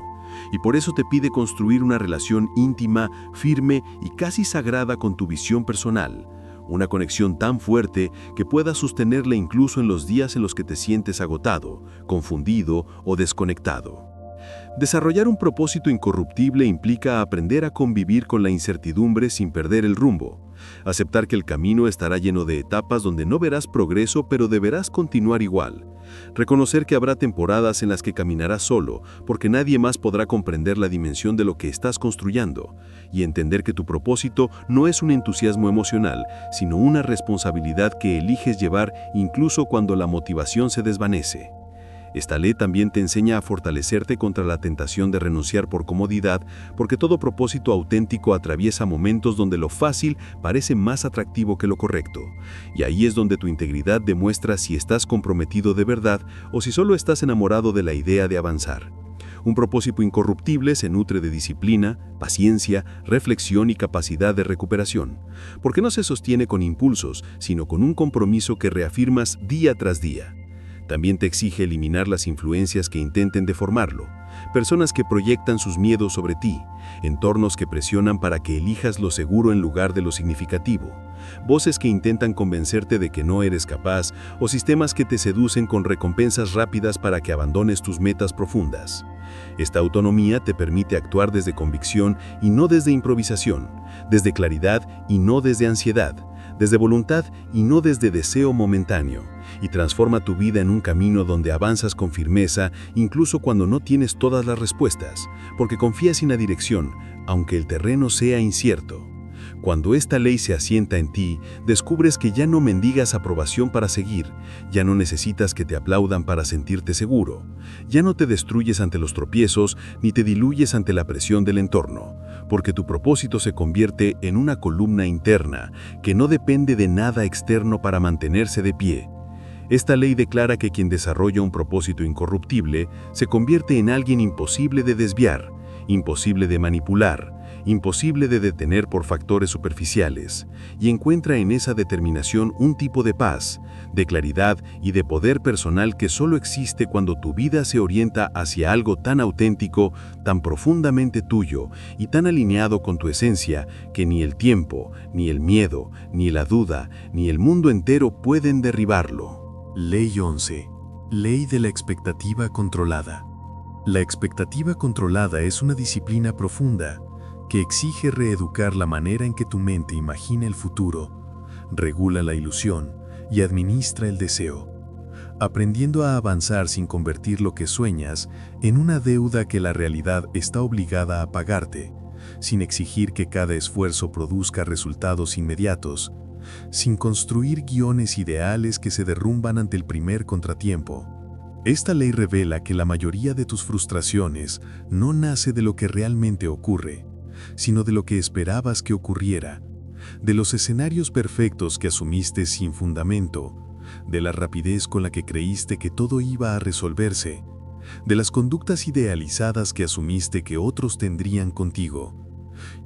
Y por eso te pide construir una relación íntima, firme y casi sagrada con tu visión personal. Una conexión tan fuerte que pueda sostenerla incluso en los días en los que te sientes agotado, confundido o desconectado. Desarrollar un propósito incorruptible implica aprender a convivir con la incertidumbre sin perder el rumbo. Aceptar que el camino estará lleno de etapas donde no verás progreso, pero deberás continuar igual. Reconocer que habrá temporadas en las que caminarás solo, porque nadie más podrá comprender la dimensión de lo que estás construyendo. Y entender que tu propósito no es un entusiasmo emocional, sino una responsabilidad que eliges llevar incluso cuando la motivación se desvanece. Esta ley también te enseña a fortalecerte contra la tentación de renunciar por comodidad, porque todo propósito auténtico atraviesa momentos donde lo fácil parece más atractivo que lo correcto. Y ahí es donde tu integridad demuestra si estás comprometido de verdad o si solo estás enamorado de la idea de avanzar. Un propósito incorruptible se nutre de disciplina, paciencia, reflexión y capacidad de recuperación, porque no se sostiene con impulsos, sino con un compromiso que reafirmas día tras día. También te exige eliminar las influencias que intenten deformarlo, personas que proyectan sus miedos sobre ti, entornos que presionan para que elijas lo seguro en lugar de lo significativo, voces que intentan convencerte de que no eres capaz o sistemas que te seducen con recompensas rápidas para que abandones tus metas profundas. Esta autonomía te permite actuar desde convicción y no desde improvisación, desde claridad y no desde ansiedad, desde voluntad y no desde deseo momentáneo, y transforma tu vida en un camino donde avanzas con firmeza incluso cuando no tienes todas las respuestas, porque confías en la dirección, aunque el terreno sea incierto. Cuando esta ley se asienta en ti, descubres que ya no mendigas aprobación para seguir, ya no necesitas que te aplaudan para sentirte seguro, ya no te destruyes ante los tropiezos ni te diluyes ante la presión del entorno, porque tu propósito se convierte en una columna interna que no depende de nada externo para mantenerse de pie. Esta ley declara que quien desarrolla un propósito incorruptible se convierte en alguien imposible de desviar, imposible de manipular, imposible de detener por factores superficiales, y encuentra en esa determinación un tipo de paz, de claridad y de poder personal que solo existe cuando tu vida se orienta hacia algo tan auténtico, tan profundamente tuyo y tan alineado con tu esencia que ni el tiempo, ni el miedo, ni la duda, ni el mundo entero pueden derribarlo. Ley 11. Ley de la expectativa controlada. La expectativa controlada es una disciplina profunda que exige reeducar la manera en que tu mente imagina el futuro, regula la ilusión y administra el deseo, aprendiendo a avanzar sin convertir lo que sueñas en una deuda que la realidad está obligada a pagarte, sin exigir que cada esfuerzo produzca resultados inmediatos, sin construir guiones ideales que se derrumban ante el primer contratiempo. Esta ley revela que la mayoría de tus frustraciones no nace de lo que realmente ocurre, sino de lo que esperabas que ocurriera, de los escenarios perfectos que asumiste sin fundamento, de la rapidez con la que creíste que todo iba a resolverse, de las conductas idealizadas que asumiste que otros tendrían contigo,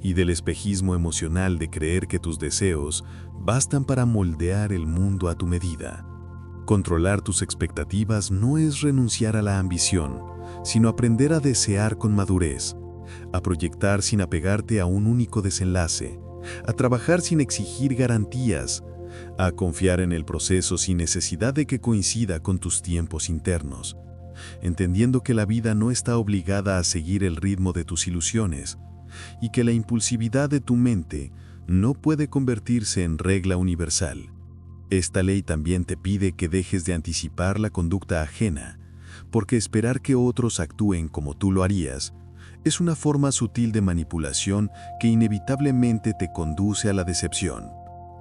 y del espejismo emocional de creer que tus deseos bastan para moldear el mundo a tu medida. Controlar tus expectativas no es renunciar a la ambición, sino aprender a desear con madurez, a proyectar sin apegarte a un único desenlace, a trabajar sin exigir garantías, a confiar en el proceso sin necesidad de que coincida con tus tiempos internos, entendiendo que la vida no está obligada a seguir el ritmo de tus ilusiones y que la impulsividad de tu mente no puede convertirse en regla universal. Esta ley también te pide que dejes de anticipar la conducta ajena, porque esperar que otros actúen como tú lo harías es una forma sutil de manipulación que inevitablemente te conduce a la decepción.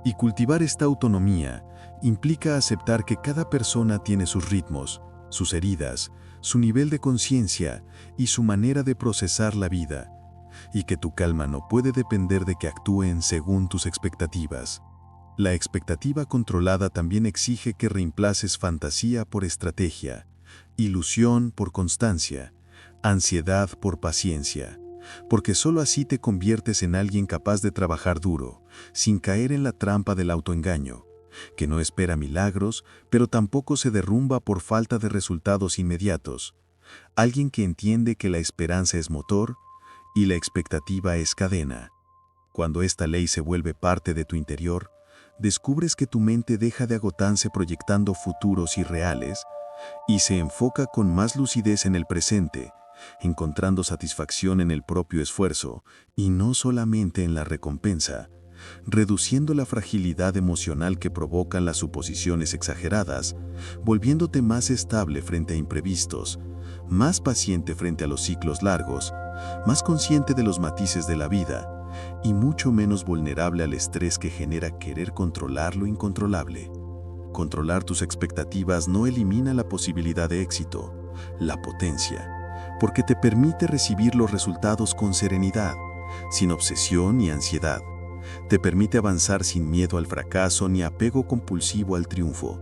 Y cultivar esta autonomía implica aceptar que cada persona tiene sus ritmos, sus heridas, su nivel de conciencia y su manera de procesar la vida, y que tu calma no puede depender de que actúen según tus expectativas. La expectativa controlada también exige que reemplaces fantasía por estrategia, ilusión por constancia, ansiedad por paciencia, porque solo así te conviertes en alguien capaz de trabajar duro, sin caer en la trampa del autoengaño, que no espera milagros, pero tampoco se derrumba por falta de resultados inmediatos. Alguien que entiende que la esperanza es motor y la expectativa es cadena. Cuando esta ley se vuelve parte de tu interior, descubres que tu mente deja de agotarse proyectando futuros irreales y se enfoca con más lucidez en el presente, encontrando satisfacción en el propio esfuerzo y no solamente en la recompensa, reduciendo la fragilidad emocional que provocan las suposiciones exageradas, volviéndote más estable frente a imprevistos, más paciente frente a los ciclos largos, más consciente de los matices de la vida y mucho menos vulnerable al estrés que genera querer controlar lo incontrolable. Controlar tus expectativas no elimina la posibilidad de éxito, la potencia, porque te permite recibir los resultados con serenidad, sin obsesión ni ansiedad. Te permite avanzar sin miedo al fracaso ni apego compulsivo al triunfo,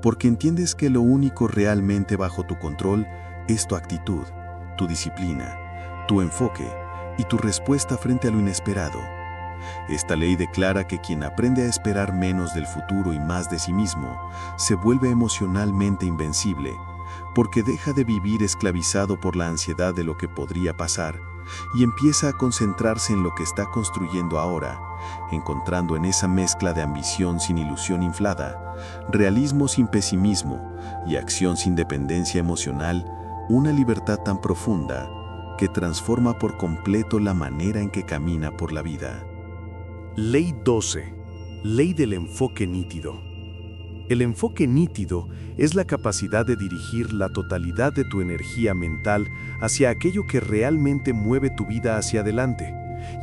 porque entiendes que lo único realmente bajo tu control es tu actitud, tu disciplina, tu enfoque y tu respuesta frente a lo inesperado. Esta ley declara que quien aprende a esperar menos del futuro y más de sí mismo, se vuelve emocionalmente invencible, porque deja de vivir esclavizado por la ansiedad de lo que podría pasar y empieza a concentrarse en lo que está construyendo ahora, encontrando en esa mezcla de ambición sin ilusión inflada, realismo sin pesimismo y acción sin dependencia emocional, una libertad tan profunda que transforma por completo la manera en que camina por la vida. Ley 12. Ley del enfoque nítido. El enfoque nítido es la capacidad de dirigir la totalidad de tu energía mental hacia aquello que realmente mueve tu vida hacia adelante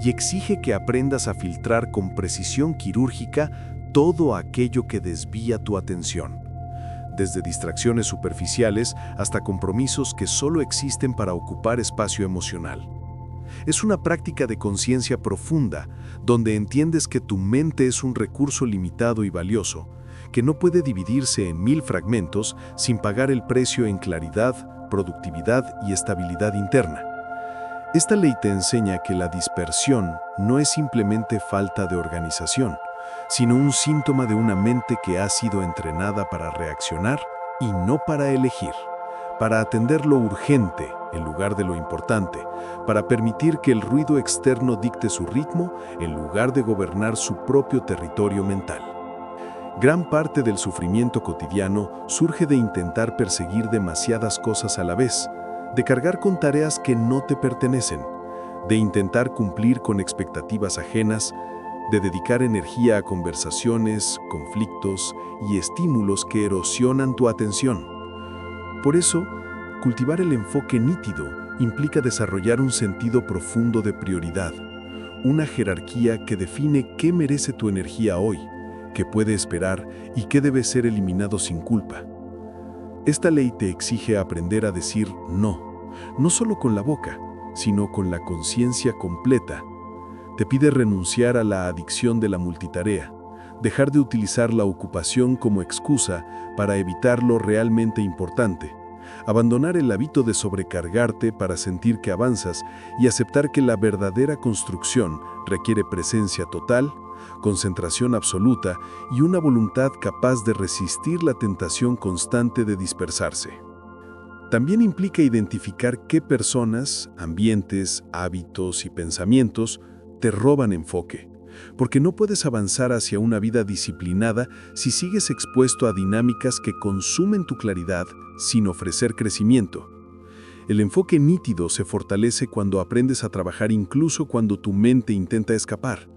y exige que aprendas a filtrar con precisión quirúrgica todo aquello que desvía tu atención, desde distracciones superficiales hasta compromisos que solo existen para ocupar espacio emocional. Es una práctica de conciencia profunda, donde entiendes que tu mente es un recurso limitado y valioso, que no puede dividirse en 1000 fragmentos sin pagar el precio en claridad, productividad y estabilidad interna. Esta ley te enseña que la dispersión no es simplemente falta de organización, sino un síntoma de una mente que ha sido entrenada para reaccionar y no para elegir, para atender lo urgente en lugar de lo importante, para permitir que el ruido externo dicte su ritmo en lugar de gobernar su propio territorio mental. Gran parte del sufrimiento cotidiano surge de intentar perseguir demasiadas cosas a la vez, de cargar con tareas que no te pertenecen, de intentar cumplir con expectativas ajenas, de dedicar energía a conversaciones, conflictos y estímulos que erosionan tu atención. Por eso, cultivar el enfoque nítido implica desarrollar un sentido profundo de prioridad, una jerarquía que define qué merece tu energía hoy, qué puede esperar y qué debe ser eliminado sin culpa. Esta ley te exige aprender a decir no solo con la boca, sino con la conciencia completa. Te pide renunciar a la adicción de la multitarea, dejar de utilizar la ocupación como excusa para evitar lo realmente importante, abandonar el hábito de sobrecargarte para sentir que avanzas y aceptar que la verdadera construcción requiere presencia total, concentración absoluta y una voluntad capaz de resistir la tentación constante de dispersarse. También implica identificar qué personas, ambientes, hábitos y pensamientos te roban enfoque, porque no puedes avanzar hacia una vida disciplinada si sigues expuesto a dinámicas que consumen tu claridad sin ofrecer crecimiento. El enfoque nítido se fortalece cuando aprendes a trabajar incluso cuando tu mente intenta escapar,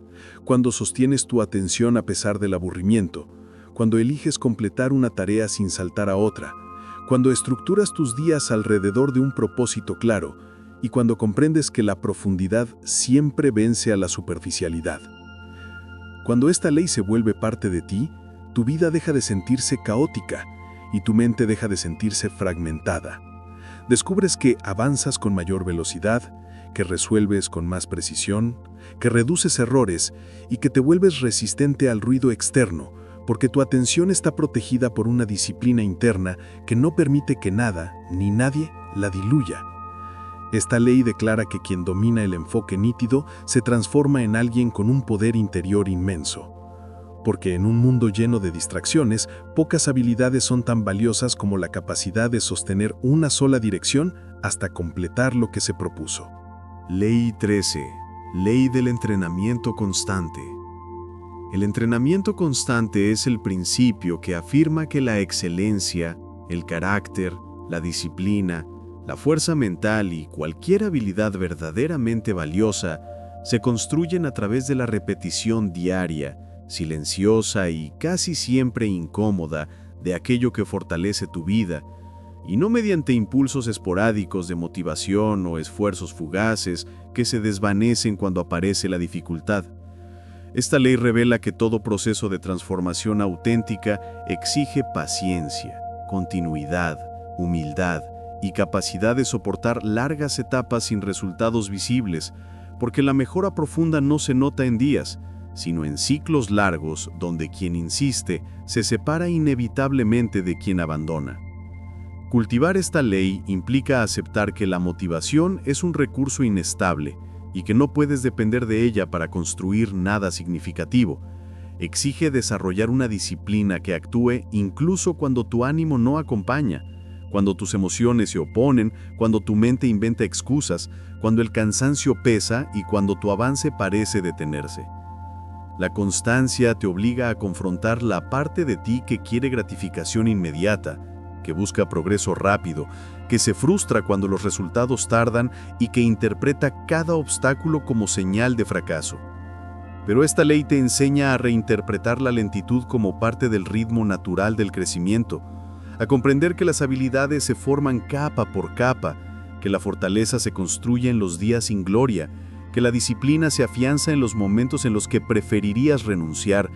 cuando sostienes tu atención a pesar del aburrimiento, cuando eliges completar una tarea sin saltar a otra, cuando estructuras tus días alrededor de un propósito claro y cuando comprendes que la profundidad siempre vence a la superficialidad. Cuando esta ley se vuelve parte de ti, tu vida deja de sentirse caótica y tu mente deja de sentirse fragmentada. Descubres que avanzas con mayor velocidad, que resuelves con más precisión, que reduces errores y que te vuelves resistente al ruido externo, porque tu atención está protegida por una disciplina interna que no permite que nada ni nadie la diluya. Esta ley declara que quien domina el enfoque nítido se transforma en alguien con un poder interior inmenso. Porque en un mundo lleno de distracciones, pocas habilidades son tan valiosas como la capacidad de sostener una sola dirección hasta completar lo que se propuso. Ley 13. Ley del entrenamiento constante. El entrenamiento constante es el principio que afirma que la excelencia, el carácter, la disciplina, la fuerza mental y cualquier habilidad verdaderamente valiosa se construyen a través de la repetición diaria, silenciosa y casi siempre incómoda de aquello que fortalece tu vida, y no mediante impulsos esporádicos de motivación o esfuerzos fugaces que se desvanecen cuando aparece la dificultad. Esta ley revela que todo proceso de transformación auténtica exige paciencia, continuidad, humildad y capacidad de soportar largas etapas sin resultados visibles, porque la mejora profunda no se nota en días, sino en ciclos largos donde quien insiste se separa inevitablemente de quien abandona. Cultivar esta ley implica aceptar que la motivación es un recurso inestable y que no puedes depender de ella para construir nada significativo. Exige desarrollar una disciplina que actúe incluso cuando tu ánimo no acompaña, cuando tus emociones se oponen, cuando tu mente inventa excusas, cuando el cansancio pesa y cuando tu avance parece detenerse. La constancia te obliga a confrontar la parte de ti que quiere gratificación inmediata, que busca progreso rápido, que se frustra cuando los resultados tardan y que interpreta cada obstáculo como señal de fracaso. Pero esta ley te enseña a reinterpretar la lentitud como parte del ritmo natural del crecimiento, a comprender que las habilidades se forman capa por capa, que la fortaleza se construye en los días sin gloria, que la disciplina se afianza en los momentos en los que preferirías renunciar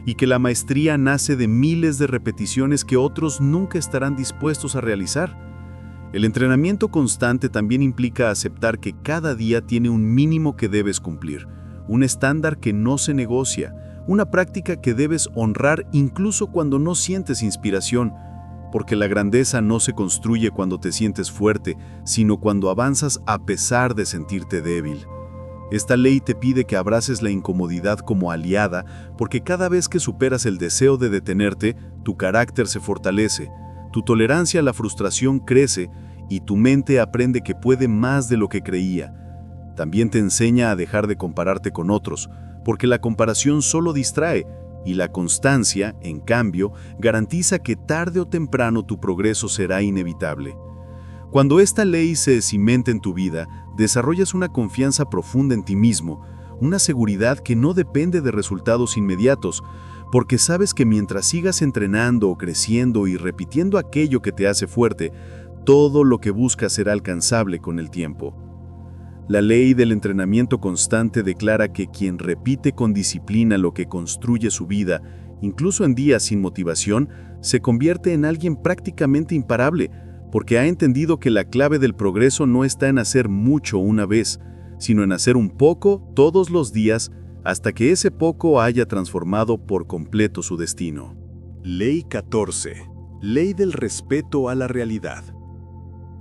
y que la maestría nace de miles de repeticiones que otros nunca estarán dispuestos a realizar. El entrenamiento constante también implica aceptar que cada día tiene un mínimo que debes cumplir, un estándar que no se negocia, una práctica que debes honrar incluso cuando no sientes inspiración, porque la grandeza no se construye cuando te sientes fuerte, sino cuando avanzas a pesar de sentirte débil. Esta ley te pide que abraces la incomodidad como aliada, porque cada vez que superas el deseo de detenerte, tu carácter se fortalece, tu tolerancia a la frustración crece y tu mente aprende que puede más de lo que creía. También te enseña a dejar de compararte con otros, porque la comparación solo distrae, y la constancia, en cambio, garantiza que tarde o temprano tu progreso será inevitable. Cuando esta ley se cimenta en tu vida, desarrollas una confianza profunda en ti mismo, una seguridad que no depende de resultados inmediatos, porque sabes que mientras sigas entrenando, creciendo y repitiendo aquello que te hace fuerte, todo lo que buscas será alcanzable con el tiempo. La ley del entrenamiento constante declara que quien repite con disciplina lo que construye su vida, incluso en días sin motivación, se convierte en alguien prácticamente imparable, porque ha entendido que la clave del progreso no está en hacer mucho una vez, sino en hacer un poco todos los días hasta que ese poco haya transformado por completo su destino. Ley 14. Ley del respeto a la realidad.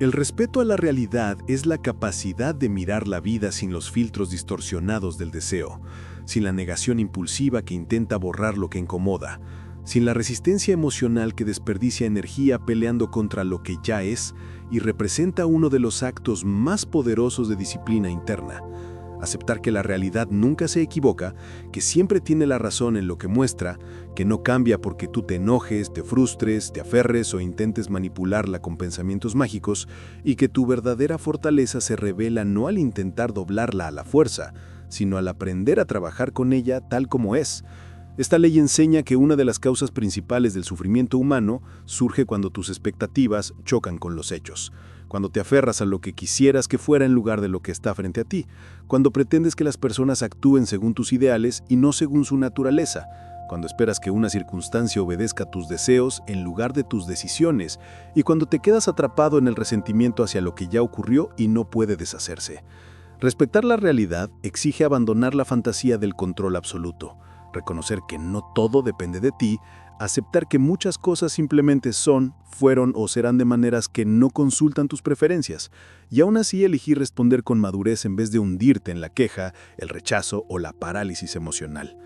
El respeto a la realidad es la capacidad de mirar la vida sin los filtros distorsionados del deseo, sin la negación impulsiva que intenta borrar lo que incomoda, sin la resistencia emocional que desperdicia energía peleando contra lo que ya es y representa uno de los actos más poderosos de disciplina interna. Aceptar que la realidad nunca se equivoca, que siempre tiene la razón en lo que muestra, que no cambia porque tú te enojes, te frustres, te aferres o intentes manipularla con pensamientos mágicos, y que tu verdadera fortaleza se revela no al intentar doblarla a la fuerza, sino al aprender a trabajar con ella tal como es. Esta ley enseña que una de las causas principales del sufrimiento humano surge cuando tus expectativas chocan con los hechos, cuando te aferras a lo que quisieras que fuera en lugar de lo que está frente a ti, cuando pretendes que las personas actúen según tus ideales y no según su naturaleza, cuando esperas que una circunstancia obedezca tus deseos en lugar de tus decisiones, y cuando te quedas atrapado en el resentimiento hacia lo que ya ocurrió y no puede deshacerse. Respetar la realidad exige abandonar la fantasía del control absoluto, reconocer que no todo depende de ti, Aceptar que muchas cosas simplemente son, fueron o serán de maneras que no consultan tus preferencias, y aún así elegir responder con madurez en vez de hundirte en la queja, el rechazo o la parálisis emocional.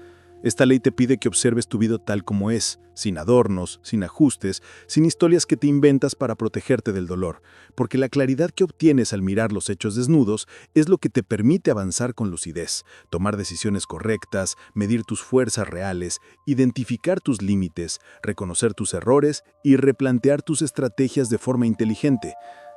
Esta ley te pide que observes tu vida tal como es, sin adornos, sin ajustes, sin historias que te inventas para protegerte del dolor, porque la claridad que obtienes al mirar los hechos desnudos es lo que te permite avanzar con lucidez, tomar decisiones correctas, medir tus fuerzas reales, identificar tus límites, reconocer tus errores y replantear tus estrategias de forma inteligente.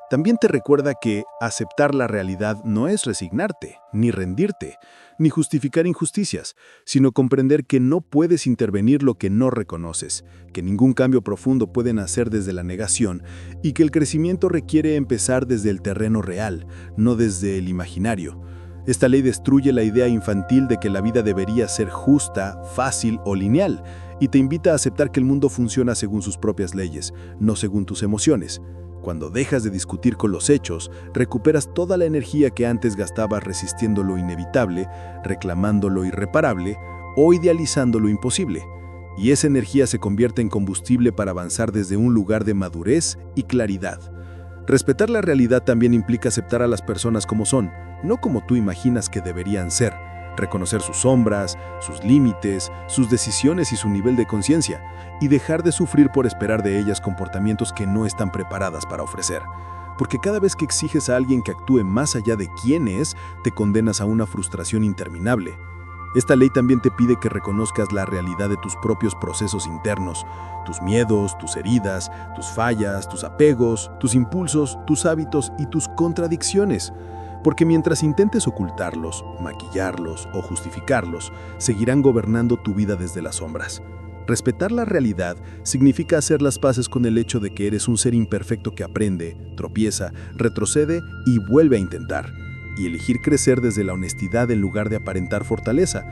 También te recuerda que aceptar la realidad no es resignarte, ni rendirte, ni justificar injusticias, sino comprender que no puedes intervenir lo que no reconoces, que ningún cambio profundo puede nacer desde la negación y que el crecimiento requiere empezar desde el terreno real, no desde el imaginario. Esta ley destruye la idea infantil de que la vida debería ser justa, fácil o lineal, y te invita a aceptar que el mundo funciona según sus propias leyes, no según tus emociones. Cuando dejas de discutir con los hechos, recuperas toda la energía que antes gastabas resistiendo lo inevitable, reclamando lo irreparable o idealizando lo imposible. Y esa energía se convierte en combustible para avanzar desde un lugar de madurez y claridad. Respetar la realidad también implica aceptar a las personas como son, no como tú imaginas que deberían ser. Reconocer sus sombras, sus límites, sus decisiones y su nivel de conciencia, y dejar de sufrir por esperar de ellas comportamientos que no están preparadas para ofrecer. Porque cada vez que exiges a alguien que actúe más allá de quién es, te condenas a una frustración interminable. Esta ley también te pide que reconozcas la realidad de tus propios procesos internos, tus miedos, tus heridas, tus fallas, tus apegos, tus impulsos, tus hábitos y tus contradicciones. Porque mientras intentes ocultarlos, maquillarlos o justificarlos, seguirán gobernando tu vida desde las sombras. Respetar la realidad significa hacer las paces con el hecho de que eres un ser imperfecto que aprende, tropieza, retrocede y vuelve a intentar. Y elegir crecer desde la honestidad en lugar de aparentar fortaleza.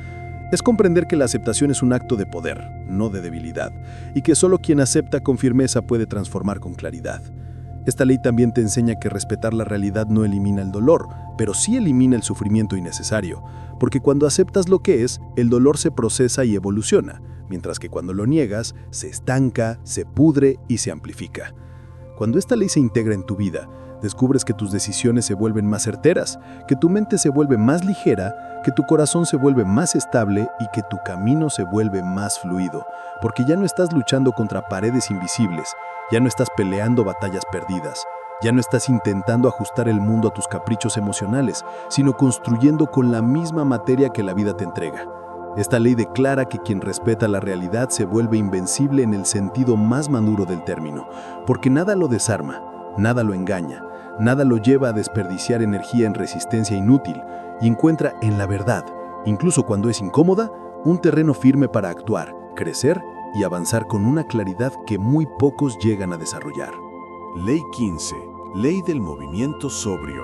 Es comprender que la aceptación es un acto de poder, no de debilidad, y que solo quien acepta con firmeza puede transformar con claridad. Esta ley también te enseña que respetar la realidad no elimina el dolor, pero sí elimina el sufrimiento innecesario, porque cuando aceptas lo que es, el dolor se procesa y evoluciona, mientras que cuando lo niegas, se estanca, se pudre y se amplifica. Cuando esta ley se integra en tu vida, descubres que tus decisiones se vuelven más certeras, que tu mente se vuelve más ligera, que tu corazón se vuelve más estable y que tu camino se vuelve más fluido, porque ya no estás luchando contra paredes invisibles, ya no estás peleando batallas perdidas, ya no estás intentando ajustar el mundo a tus caprichos emocionales, sino construyendo con la misma materia que la vida te entrega. Esta ley declara que quien respeta la realidad se vuelve invencible en el sentido más maduro del término, porque nada lo desarma, nada lo engaña, nada lo lleva a desperdiciar energía en resistencia inútil y encuentra en la verdad, incluso cuando es incómoda, un terreno firme para actuar, crecer y avanzar con una claridad que muy pocos llegan a desarrollar. Ley 15. Ley del movimiento sobrio.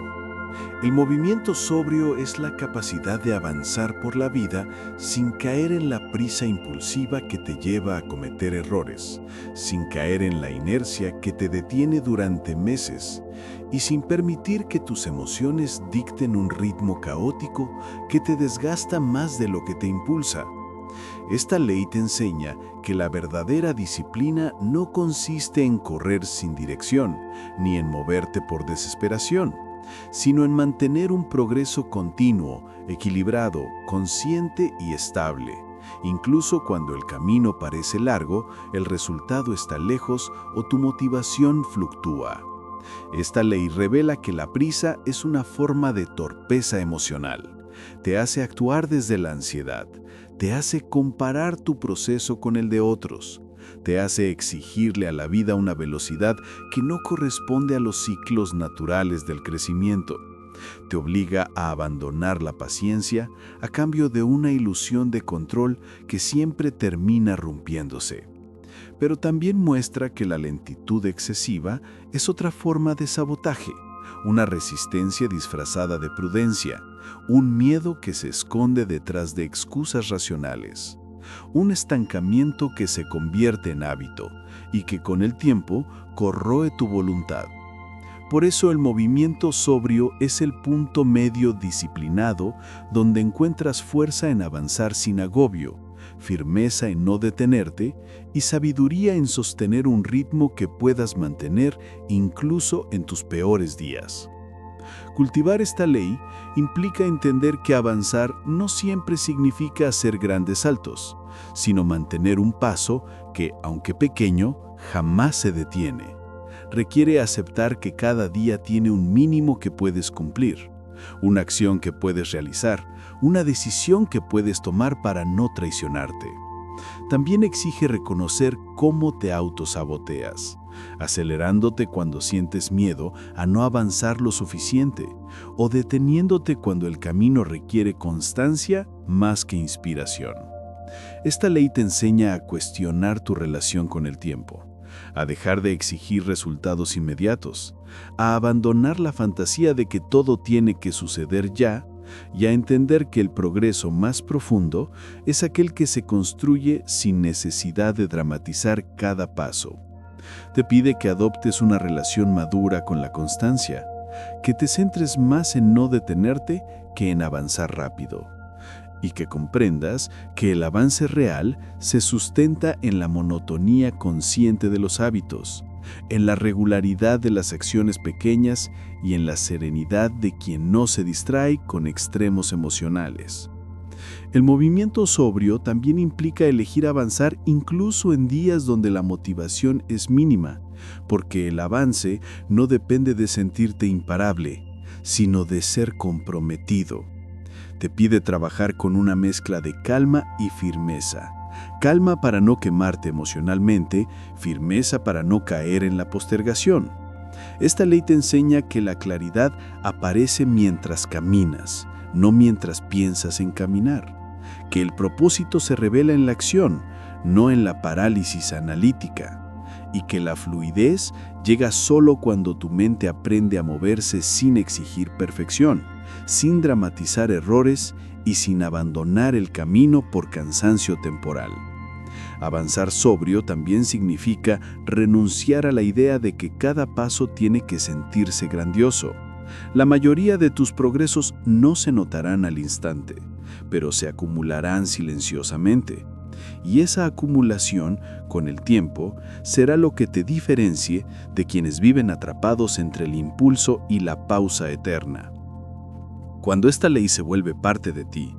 El movimiento sobrio es la capacidad de avanzar por la vida sin caer en la prisa impulsiva que te lleva a cometer errores, sin caer en la inercia que te detiene durante meses y sin permitir que tus emociones dicten un ritmo caótico que te desgasta más de lo que te impulsa. Esta ley te enseña que la verdadera disciplina no consiste en correr sin dirección, ni en moverte por desesperación, sino en mantener un progreso continuo, equilibrado, consciente y estable. Incluso cuando el camino parece largo, el resultado está lejos o tu motivación fluctúa. Esta ley revela que la prisa es una forma de torpeza emocional. Te hace actuar desde la ansiedad, te hace comparar tu proceso con el de otros, te hace exigirle a la vida una velocidad que no corresponde a los ciclos naturales del crecimiento. Te obliga a abandonar la paciencia a cambio de una ilusión de control que siempre termina rompiéndose. Pero también muestra que la lentitud excesiva es otra forma de sabotaje, una resistencia disfrazada de prudencia, un miedo que se esconde detrás de excusas racionales, un estancamiento que se convierte en hábito y que con el tiempo corroe tu voluntad. Por eso el movimiento sobrio es el punto medio disciplinado donde encuentras fuerza en avanzar sin agobio, firmeza en no detenerte y sabiduría en sostener un ritmo que puedas mantener incluso en tus peores días. Cultivar esta ley implica entender que avanzar no siempre significa hacer grandes saltos, sino mantener un paso que, aunque pequeño, jamás se detiene. Requiere aceptar que cada día tiene un mínimo que puedes cumplir, una acción que puedes realizar, una decisión que puedes tomar para no traicionarte. También exige reconocer cómo te autosaboteas, acelerándote cuando sientes miedo a no avanzar lo suficiente o deteniéndote cuando el camino requiere constancia más que inspiración. Esta ley te enseña a cuestionar tu relación con el tiempo, a dejar de exigir resultados inmediatos, a abandonar la fantasía de que todo tiene que suceder ya y a entender que el progreso más profundo es aquel que se construye sin necesidad de dramatizar cada paso. Te pide que adoptes una relación madura con la constancia, que te centres más en no detenerte que en avanzar rápido, y que comprendas que el avance real se sustenta en la monotonía consciente de los hábitos, en la regularidad de las acciones pequeñas y en la serenidad de quien no se distrae con extremos emocionales. El movimiento sobrio también implica elegir avanzar incluso en días donde la motivación es mínima, porque el avance no depende de sentirte imparable, sino de ser comprometido. Te pide trabajar con una mezcla de calma y firmeza. Calma para no quemarte emocionalmente, firmeza para no caer en la postergación. Esta ley te enseña que la claridad aparece mientras caminas, no mientras piensas en caminar. Que el propósito se revela en la acción, no en la parálisis analítica. Y que la fluidez llega solo cuando tu mente aprende a moverse sin exigir perfección, sin dramatizar errores y sin abandonar el camino por cansancio temporal. Avanzar sobrio también significa renunciar a la idea de que cada paso tiene que sentirse grandioso. La mayoría de tus progresos no se notarán al instante, pero se acumularán silenciosamente. Y esa acumulación, con el tiempo, será lo que te diferencie de quienes viven atrapados entre el impulso y la pausa eterna. Cuando esta ley se vuelve parte de ti,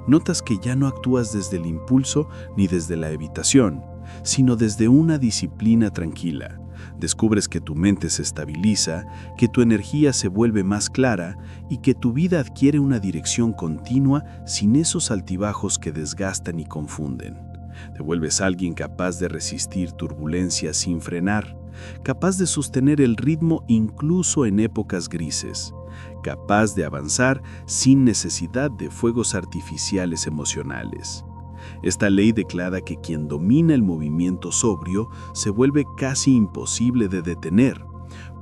notas que ya no actúas desde el impulso ni desde la evitación, sino desde una disciplina tranquila. Descubres que tu mente se estabiliza, que tu energía se vuelve más clara y que tu vida adquiere una dirección continua sin esos altibajos que desgastan y confunden. Te vuelves alguien capaz de resistir turbulencias sin frenar, capaz de sostener el ritmo incluso en épocas grises, capaz de avanzar sin necesidad de fuegos artificiales emocionales. Esta ley declara que quien domina el movimiento sobrio se vuelve casi imposible de detener,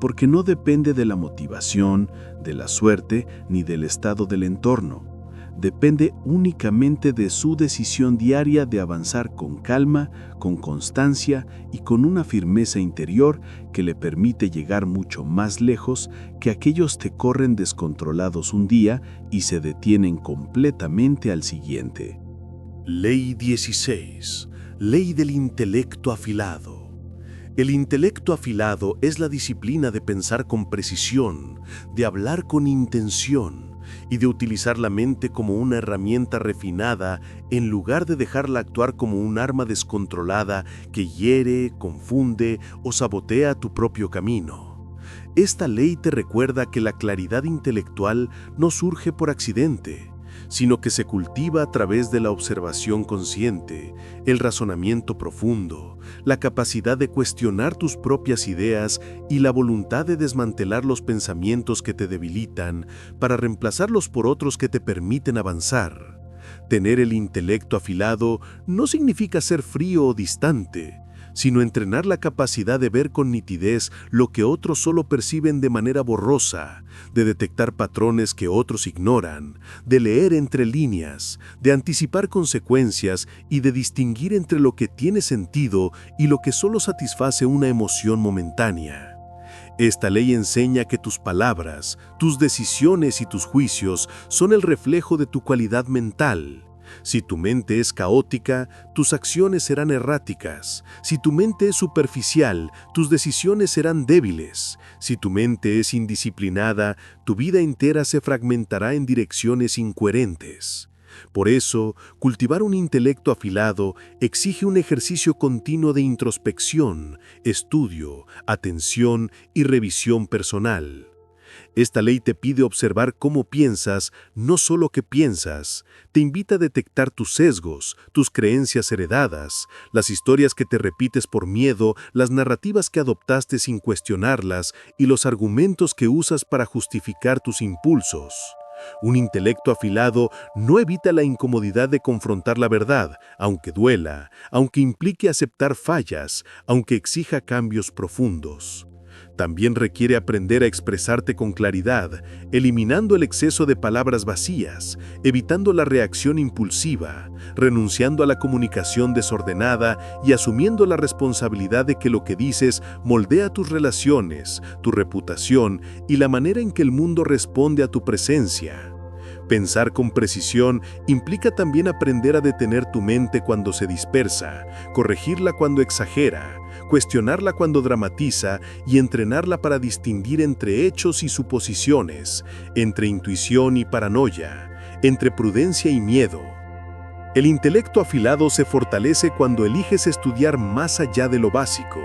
porque no depende de la motivación, de la suerte ni del estado del entorno. Depende únicamente de su decisión diaria de avanzar con calma, con constancia y con una firmeza interior que le permite llegar mucho más lejos que aquellos que corren descontrolados un día y se detienen completamente al siguiente. Ley 16. Ley del intelecto afilado. El intelecto afilado es la disciplina de pensar con precisión, de hablar con intención y de utilizar la mente como una herramienta refinada en lugar de dejarla actuar como un arma descontrolada que hiere, confunde o sabotea tu propio camino. Esta ley te recuerda que la claridad intelectual no surge por accidente, sino que se cultiva a través de la observación consciente, el razonamiento profundo, la capacidad de cuestionar tus propias ideas y la voluntad de desmantelar los pensamientos que te debilitan para reemplazarlos por otros que te permiten avanzar. Tener el intelecto afilado no significa ser frío o distante, sino entrenar la capacidad de ver con nitidez lo que otros solo perciben de manera borrosa, de detectar patrones que otros ignoran, de leer entre líneas, de anticipar consecuencias y de distinguir entre lo que tiene sentido y lo que solo satisface una emoción momentánea. Esta ley enseña que tus palabras, tus decisiones y tus juicios son el reflejo de tu cualidad mental, Si tu mente es caótica, tus acciones serán erráticas. Si tu mente es superficial, tus decisiones serán débiles. Si tu mente es indisciplinada, tu vida entera se fragmentará en direcciones incoherentes. Por eso, cultivar un intelecto afilado exige un ejercicio continuo de introspección, estudio, atención y revisión personal. Esta ley te pide observar cómo piensas, no solo qué piensas. Te invita a detectar tus sesgos, tus creencias heredadas, las historias que te repites por miedo, las narrativas que adoptaste sin cuestionarlas y los argumentos que usas para justificar tus impulsos. Un intelecto afilado no evita la incomodidad de confrontar la verdad, aunque duela, aunque implique aceptar fallas, aunque exija cambios profundos. También requiere aprender a expresarte con claridad, eliminando el exceso de palabras vacías, evitando la reacción impulsiva, renunciando a la comunicación desordenada y asumiendo la responsabilidad de que lo que dices moldea tus relaciones, tu reputación y la manera en que el mundo responde a tu presencia. Pensar con precisión implica también aprender a detener tu mente cuando se dispersa, corregirla cuando exagera, cuestionarla cuando dramatiza y entrenarla para distinguir entre hechos y suposiciones, entre intuición y paranoia, entre prudencia y miedo. El intelecto afilado se fortalece cuando eliges estudiar más allá de lo básico,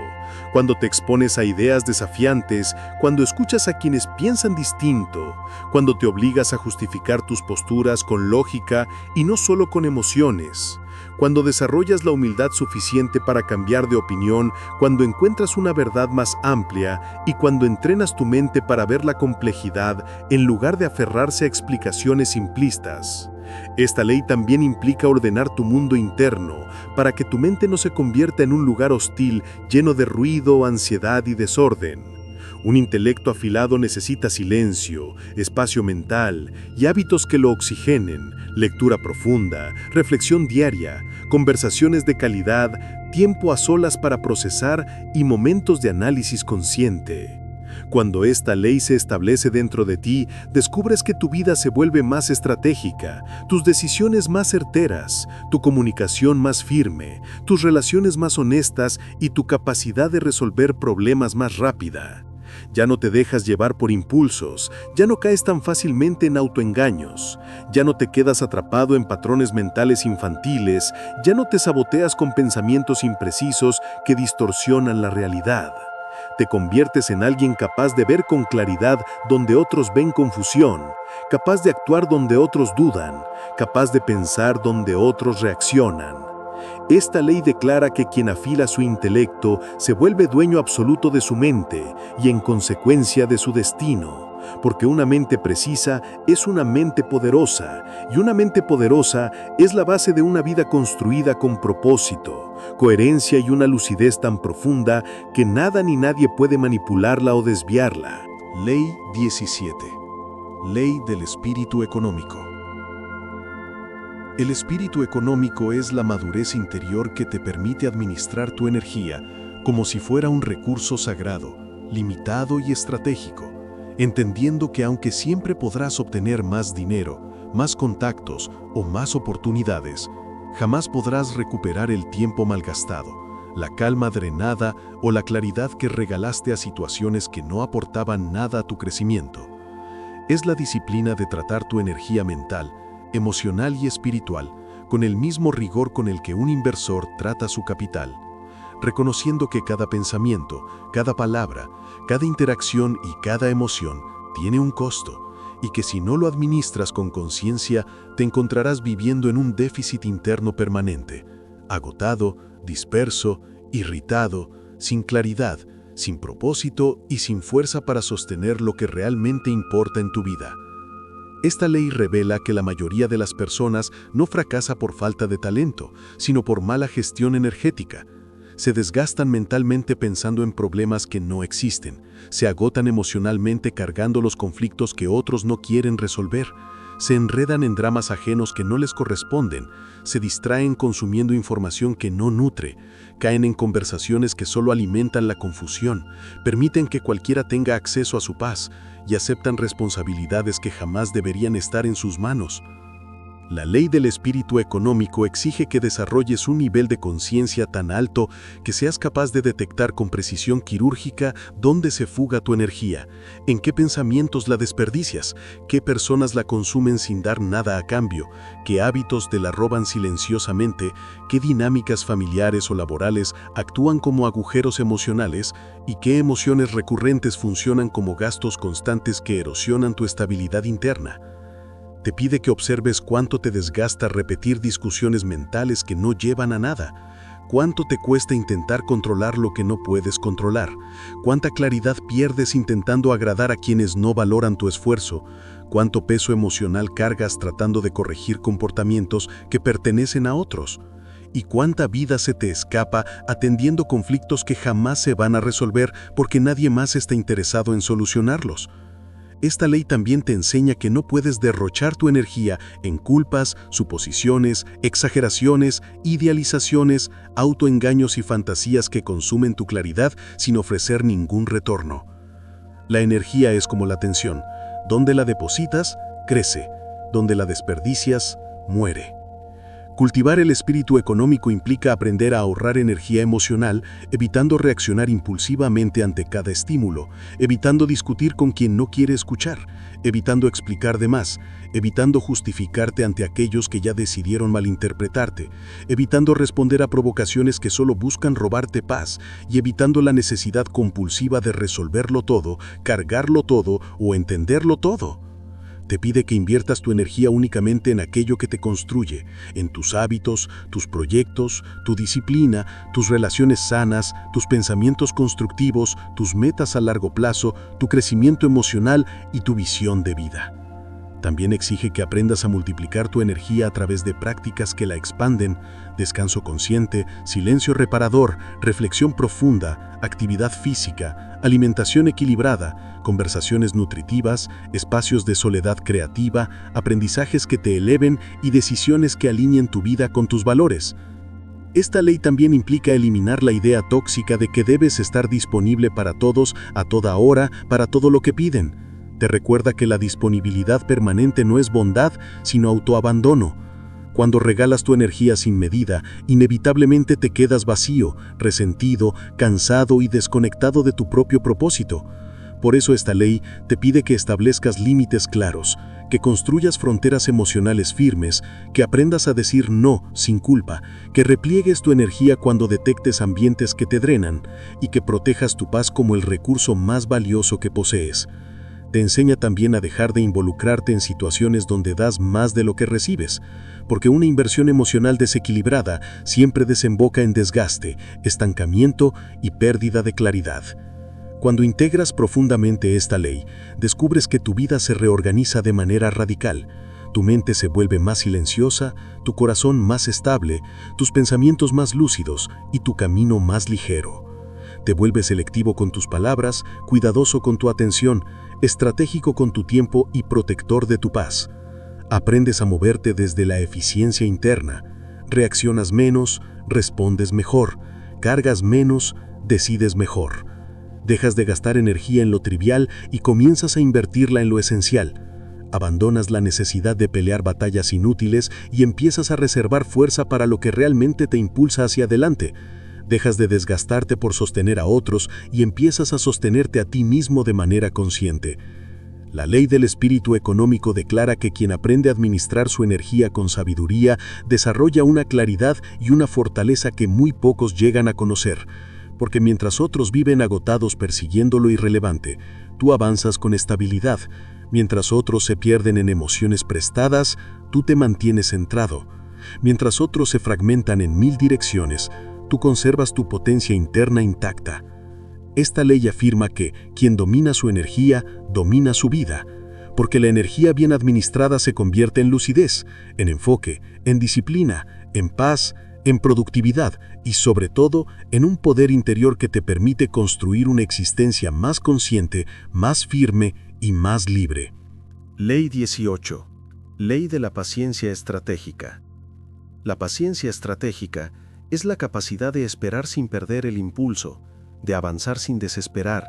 cuando te expones a ideas desafiantes, cuando escuchas a quienes piensan distinto, cuando te obligas a justificar tus posturas con lógica y no solo con emociones, cuando desarrollas la humildad suficiente para cambiar de opinión, cuando encuentras una verdad más amplia y cuando entrenas tu mente para ver la complejidad en lugar de aferrarse a explicaciones simplistas. Esta ley también implica ordenar tu mundo interno, para que tu mente no se convierta en un lugar hostil lleno de ruido, ansiedad y desorden. Un intelecto afilado necesita silencio, espacio mental y hábitos que lo oxigenen, lectura profunda, reflexión diaria, conversaciones de calidad, tiempo a solas para procesar y momentos de análisis consciente. Cuando esta ley se establece dentro de ti, descubres que tu vida se vuelve más estratégica, tus decisiones más certeras, tu comunicación más firme, tus relaciones más honestas y tu capacidad de resolver problemas más rápida. Ya no te dejas llevar por impulsos, ya no caes tan fácilmente en autoengaños, ya no te quedas atrapado en patrones mentales infantiles, ya no te saboteas con pensamientos imprecisos que distorsionan la realidad. Te conviertes en alguien capaz de ver con claridad donde otros ven confusión, capaz de actuar donde otros dudan, capaz de pensar donde otros reaccionan. Esta ley declara que quien afila su intelecto se vuelve dueño absoluto de su mente y en consecuencia de su destino, porque una mente precisa es una mente poderosa, y una mente poderosa es la base de una vida construida con propósito, coherencia y una lucidez tan profunda que nada ni nadie puede manipularla o desviarla. Ley 17. Ley del espíritu económico. El espíritu económico es la madurez interior que te permite administrar tu energía como si fuera un recurso sagrado, limitado y estratégico, entendiendo que aunque siempre podrás obtener más dinero, más contactos o más oportunidades, jamás podrás recuperar el tiempo malgastado, la calma drenada o la claridad que regalaste a situaciones que no aportaban nada a tu crecimiento. Es la disciplina de tratar tu energía mental, emocional y espiritual con el mismo rigor con el que un inversor trata su capital, reconociendo que cada pensamiento, cada palabra, cada interacción y cada emoción tiene un costo, y que si no lo administras con conciencia, te encontrarás viviendo en un déficit interno permanente, agotado, disperso, irritado, sin claridad, sin propósito y sin fuerza para sostener lo que realmente importa en tu vida. Esta ley revela que la mayoría de las personas no fracasa por falta de talento, sino por mala gestión energética. Se desgastan mentalmente pensando en problemas que no existen, se agotan emocionalmente cargando los conflictos que otros no quieren resolver, se enredan en dramas ajenos que no les corresponden, se distraen consumiendo información que no nutre, caen en conversaciones que solo alimentan la confusión, permiten que cualquiera tenga acceso a su paz y aceptan responsabilidades que jamás deberían estar en sus manos. La ley del espíritu económico exige que desarrolles un nivel de conciencia tan alto que seas capaz de detectar con precisión quirúrgica dónde se fuga tu energía, en qué pensamientos la desperdicias, qué personas la consumen sin dar nada a cambio, qué hábitos te la roban silenciosamente, qué dinámicas familiares o laborales actúan como agujeros emocionales y qué emociones recurrentes funcionan como gastos constantes que erosionan tu estabilidad interna. Te pide que observes cuánto te desgasta repetir discusiones mentales que no llevan a nada, cuánto te cuesta intentar controlar lo que no puedes controlar, cuánta claridad pierdes intentando agradar a quienes no valoran tu esfuerzo, cuánto peso emocional cargas tratando de corregir comportamientos que pertenecen a otros, y cuánta vida se te escapa atendiendo conflictos que jamás se van a resolver porque nadie más está interesado en solucionarlos. Esta ley también te enseña que no puedes derrochar tu energía en culpas, suposiciones, exageraciones, idealizaciones, autoengaños y fantasías que consumen tu claridad sin ofrecer ningún retorno. La energía es como la tensión. Donde la depositas, crece. Donde la desperdicias, muere. Cultivar el espíritu económico implica aprender a ahorrar energía emocional, evitando reaccionar impulsivamente ante cada estímulo, evitando discutir con quien no quiere escuchar, evitando explicar de más, evitando justificarte ante aquellos que ya decidieron malinterpretarte, evitando responder a provocaciones que solo buscan robarte paz y evitando la necesidad compulsiva de resolverlo todo, cargarlo todo o entenderlo todo. Te pide que inviertas tu energía únicamente en aquello que te construye, en tus hábitos, tus proyectos, tu disciplina, tus relaciones sanas, tus pensamientos constructivos, tus metas a largo plazo, tu crecimiento emocional y tu visión de vida. También exige que aprendas a multiplicar tu energía a través de prácticas que la expanden: descanso consciente, silencio reparador, reflexión profunda, actividad física, alimentación equilibrada, conversaciones nutritivas, espacios de soledad creativa, aprendizajes que te eleven y decisiones que alineen tu vida con tus valores. Esta ley también implica eliminar la idea tóxica de que debes estar disponible para todos, a toda hora, para todo lo que piden. Te recuerda que la disponibilidad permanente no es bondad, sino autoabandono. Cuando regalas tu energía sin medida, inevitablemente te quedas vacío, resentido, cansado y desconectado de tu propio propósito. Por eso esta ley te pide que establezcas límites claros, que construyas fronteras emocionales firmes, que aprendas a decir no sin culpa, que repliegues tu energía cuando detectes ambientes que te drenan y que protejas tu paz como el recurso más valioso que posees. Te enseña también a dejar de involucrarte en situaciones donde das más de lo que recibes, porque una inversión emocional desequilibrada siempre desemboca en desgaste, estancamiento y pérdida de claridad. Cuando integras profundamente esta ley, descubres que tu vida se reorganiza de manera radical. Tu mente se vuelve más silenciosa, tu corazón más estable, tus pensamientos más lúcidos y tu camino más ligero. Te vuelves selectivo con tus palabras, cuidadoso con tu atención, estratégico con tu tiempo y protector de tu paz. Aprendes a moverte desde la eficiencia interna. Reaccionas menos, respondes mejor, cargas menos, decides mejor. Dejas de gastar energía en lo trivial y comienzas a invertirla en lo esencial. Abandonas la necesidad de pelear batallas inútiles y empiezas a reservar fuerza para lo que realmente te impulsa hacia adelante. Dejas de desgastarte por sostener a otros y empiezas a sostenerte a ti mismo de manera consciente. La ley del espíritu económico declara que quien aprende a administrar su energía con sabiduría desarrolla una claridad y una fortaleza que muy pocos llegan a conocer, porque mientras otros viven agotados persiguiendo lo irrelevante, tú avanzas con estabilidad. Mientras otros se pierden en emociones prestadas, tú te mantienes centrado. Mientras otros se fragmentan en 1000 direcciones, tú conservas tu potencia interna intacta. Esta ley afirma que quien domina su energía, domina su vida, porque la energía bien administrada se convierte en lucidez, en enfoque, en disciplina, en paz, en productividad y sobre todo en un poder interior que te permite construir una existencia más consciente, más firme y más libre. Ley 18. Ley de la paciencia estratégica. La paciencia estratégica es la capacidad de esperar sin perder el impulso, de avanzar sin desesperar,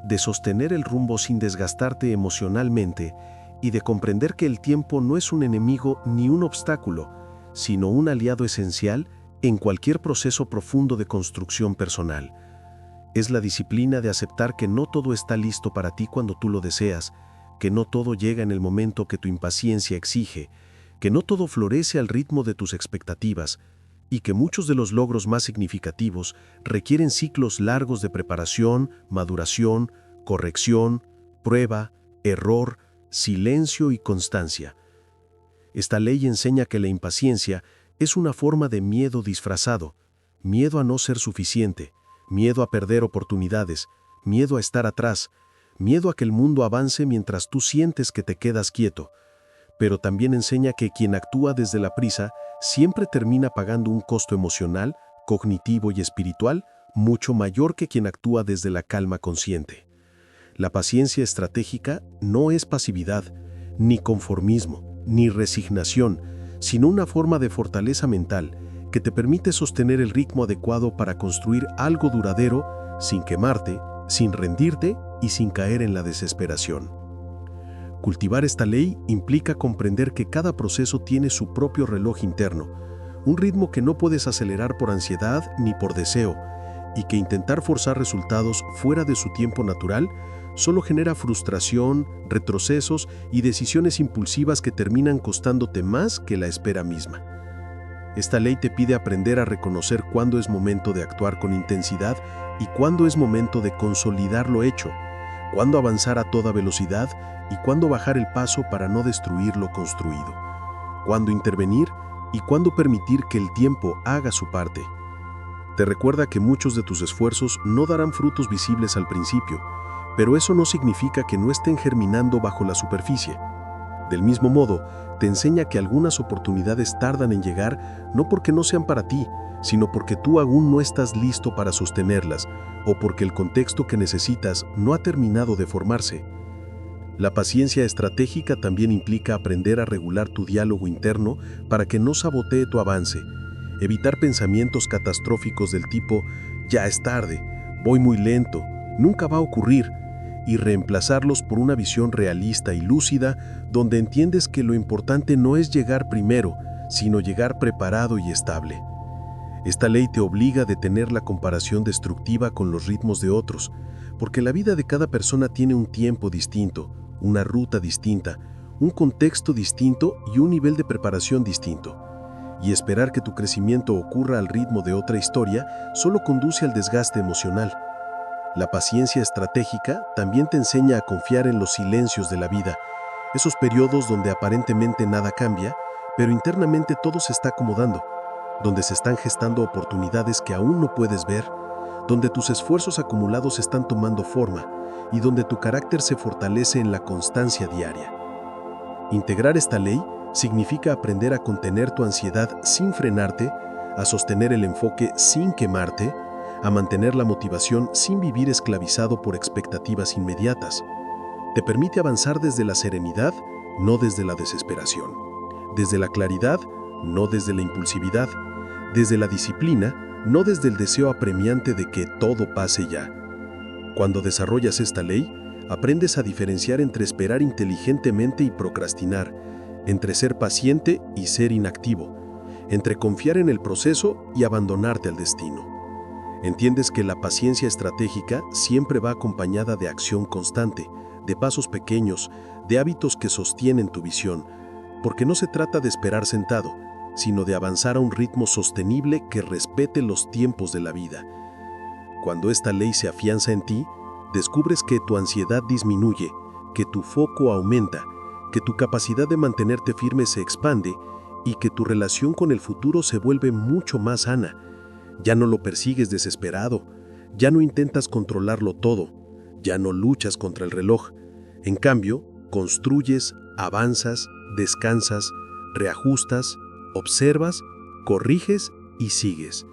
de sostener el rumbo sin desgastarte emocionalmente y de comprender que el tiempo no es un enemigo ni un obstáculo, sino un aliado esencial en cualquier proceso profundo de construcción personal. Es la disciplina de aceptar que no todo está listo para ti cuando tú lo deseas, que no todo llega en el momento que tu impaciencia exige, que no todo florece al ritmo de tus expectativas, y que muchos de los logros más significativos requieren ciclos largos de preparación, maduración, corrección, prueba, error, silencio y constancia. Esta ley enseña que la impaciencia es una forma de miedo disfrazado, miedo a no ser suficiente, miedo a perder oportunidades, miedo a estar atrás, miedo a que el mundo avance mientras tú sientes que te quedas quieto. Pero también enseña que quien actúa desde la prisa siempre termina pagando un costo emocional, cognitivo y espiritual mucho mayor que quien actúa desde la calma consciente. La paciencia estratégica no es pasividad, ni conformismo, ni resignación, sino una forma de fortaleza mental que te permite sostener el ritmo adecuado para construir algo duradero sin quemarte, sin rendirte y sin caer en la desesperación. Cultivar esta ley implica comprender que cada proceso tiene su propio reloj interno, un ritmo que no puedes acelerar por ansiedad ni por deseo, y que intentar forzar resultados fuera de su tiempo natural solo genera frustración, retrocesos y decisiones impulsivas que terminan costándote más que la espera misma. Esta ley te pide aprender a reconocer cuándo es momento de actuar con intensidad y cuándo es momento de consolidar lo hecho, cuándo avanzar a toda velocidad y cuándo bajar el paso para no destruir lo construido, cuándo intervenir y cuándo permitir que el tiempo haga su parte. Te recuerda que muchos de tus esfuerzos no darán frutos visibles al principio, pero eso no significa que no estén germinando bajo la superficie. Del mismo modo, te enseña que algunas oportunidades tardan en llegar no porque no sean para ti, sino porque tú aún no estás listo para sostenerlas o porque el contexto que necesitas no ha terminado de formarse. La paciencia estratégica también implica aprender a regular tu diálogo interno para que no sabotee tu avance, evitar pensamientos catastróficos del tipo «ya es tarde», «voy muy lento», «nunca va a ocurrir», y reemplazarlos por una visión realista y lúcida donde entiendes que lo importante no es llegar primero, sino llegar preparado y estable. Esta ley te obliga a detener la comparación destructiva con los ritmos de otros, porque la vida de cada persona tiene un tiempo distinto, una ruta distinta, un contexto distinto y un nivel de preparación distinto. Y esperar que tu crecimiento ocurra al ritmo de otra historia solo conduce al desgaste emocional. La paciencia estratégica también te enseña a confiar en los silencios de la vida, esos periodos donde aparentemente nada cambia, pero internamente todo se está acomodando, donde se están gestando oportunidades que aún no puedes ver, donde tus esfuerzos acumulados están tomando forma y donde tu carácter se fortalece en la constancia diaria. Integrar esta ley significa aprender a contener tu ansiedad sin frenarte, a sostener el enfoque sin quemarte, a mantener la motivación sin vivir esclavizado por expectativas inmediatas. Te permite avanzar desde la serenidad, no desde la desesperación. Desde la claridad, no desde la impulsividad. Desde la disciplina, no desde el deseo apremiante de que todo pase ya. Cuando desarrollas esta ley, aprendes a diferenciar entre esperar inteligentemente y procrastinar, entre ser paciente y ser inactivo, entre confiar en el proceso y abandonarte al destino. Entiendes que la paciencia estratégica siempre va acompañada de acción constante, de pasos pequeños, de hábitos que sostienen tu visión, porque no se trata de esperar sentado, sino de avanzar a un ritmo sostenible que respete los tiempos de la vida. Cuando esta ley se afianza en ti, descubres que tu ansiedad disminuye, que tu foco aumenta, que tu capacidad de mantenerte firme se expande y que tu relación con el futuro se vuelve mucho más sana. Ya no lo persigues desesperado, ya no intentas controlarlo todo, ya no luchas contra el reloj. En cambio, construyes, avanzas, descansas, reajustas, observas, corriges y sigues.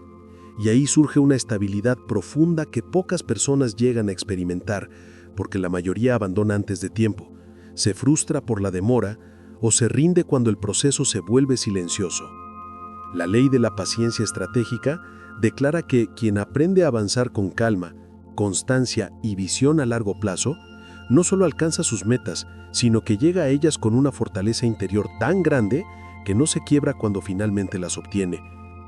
Y ahí surge una estabilidad profunda que pocas personas llegan a experimentar, porque la mayoría abandona antes de tiempo, se frustra por la demora o se rinde cuando el proceso se vuelve silencioso. La ley de la paciencia estratégica declara que quien aprende a avanzar con calma, constancia y visión a largo plazo, no solo alcanza sus metas, sino que llega a ellas con una fortaleza interior tan grande que no se quiebra cuando finalmente las obtiene,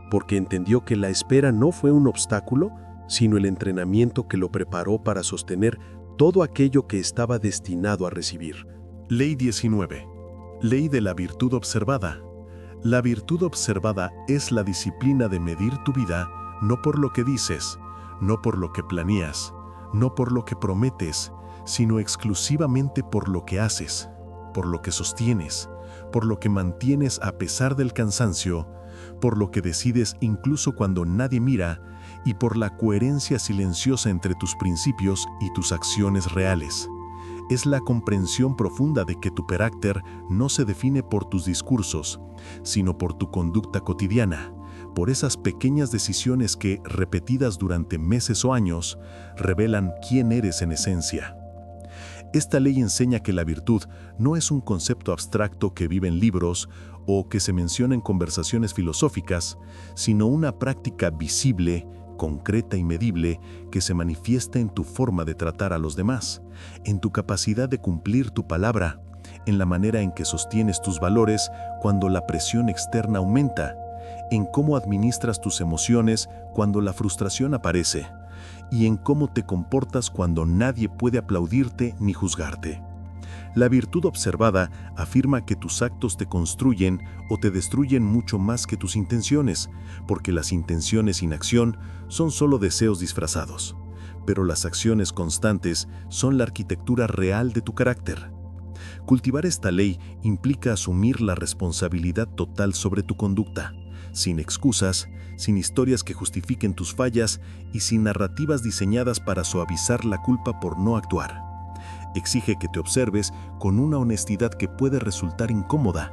porque entendió que la espera no fue un obstáculo, sino el entrenamiento que lo preparó para sostener todo aquello que estaba destinado a recibir. Ley 19. Ley de la virtud observada. La virtud observada es la disciplina de medir tu vida no por lo que dices, no por lo que planeas, no por lo que prometes, sino exclusivamente por lo que haces, por lo que sostienes, por lo que mantienes a pesar del cansancio, por lo que decides incluso cuando nadie mira y por la coherencia silenciosa entre tus principios y tus acciones reales. Es la comprensión profunda de que tu carácter no se define por tus discursos, sino por tu conducta cotidiana, por esas pequeñas decisiones que, repetidas durante meses o años, revelan quién eres en esencia. Esta ley enseña que la virtud no es un concepto abstracto que vive en libros o que se menciona en conversaciones filosóficas, sino una práctica visible, concreta y medible que se manifiesta en tu forma de tratar a los demás, en tu capacidad de cumplir tu palabra, en la manera en que sostienes tus valores cuando la presión externa aumenta, en cómo administras tus emociones cuando la frustración aparece, y en cómo te comportas cuando nadie puede aplaudirte ni juzgarte. La virtud observada afirma que tus actos te construyen o te destruyen mucho más que tus intenciones, porque las intenciones sin acción son solo deseos disfrazados, pero las acciones constantes son la arquitectura real de tu carácter. Cultivar esta ley implica asumir la responsabilidad total sobre tu conducta, sin excusas, sin historias que justifiquen tus fallas y sin narrativas diseñadas para suavizar la culpa por no actuar. Exige que te observes con una honestidad que puede resultar incómoda,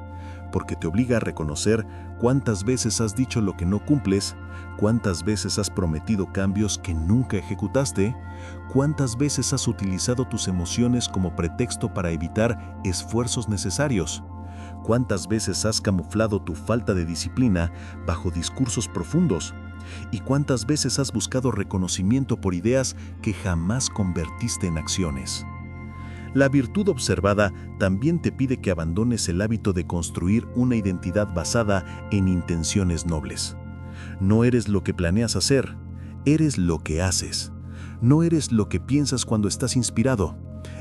porque te obliga a reconocer cuántas veces has dicho lo que no cumples, cuántas veces has prometido cambios que nunca ejecutaste, cuántas veces has utilizado tus emociones como pretexto para evitar esfuerzos necesarios, cuántas veces has camuflado tu falta de disciplina bajo discursos profundos, y cuántas veces has buscado reconocimiento por ideas que jamás convertiste en acciones. La virtud observada también te pide que abandones el hábito de construir una identidad basada en intenciones nobles. No eres lo que planeas hacer, eres lo que haces. No eres lo que piensas cuando estás inspirado,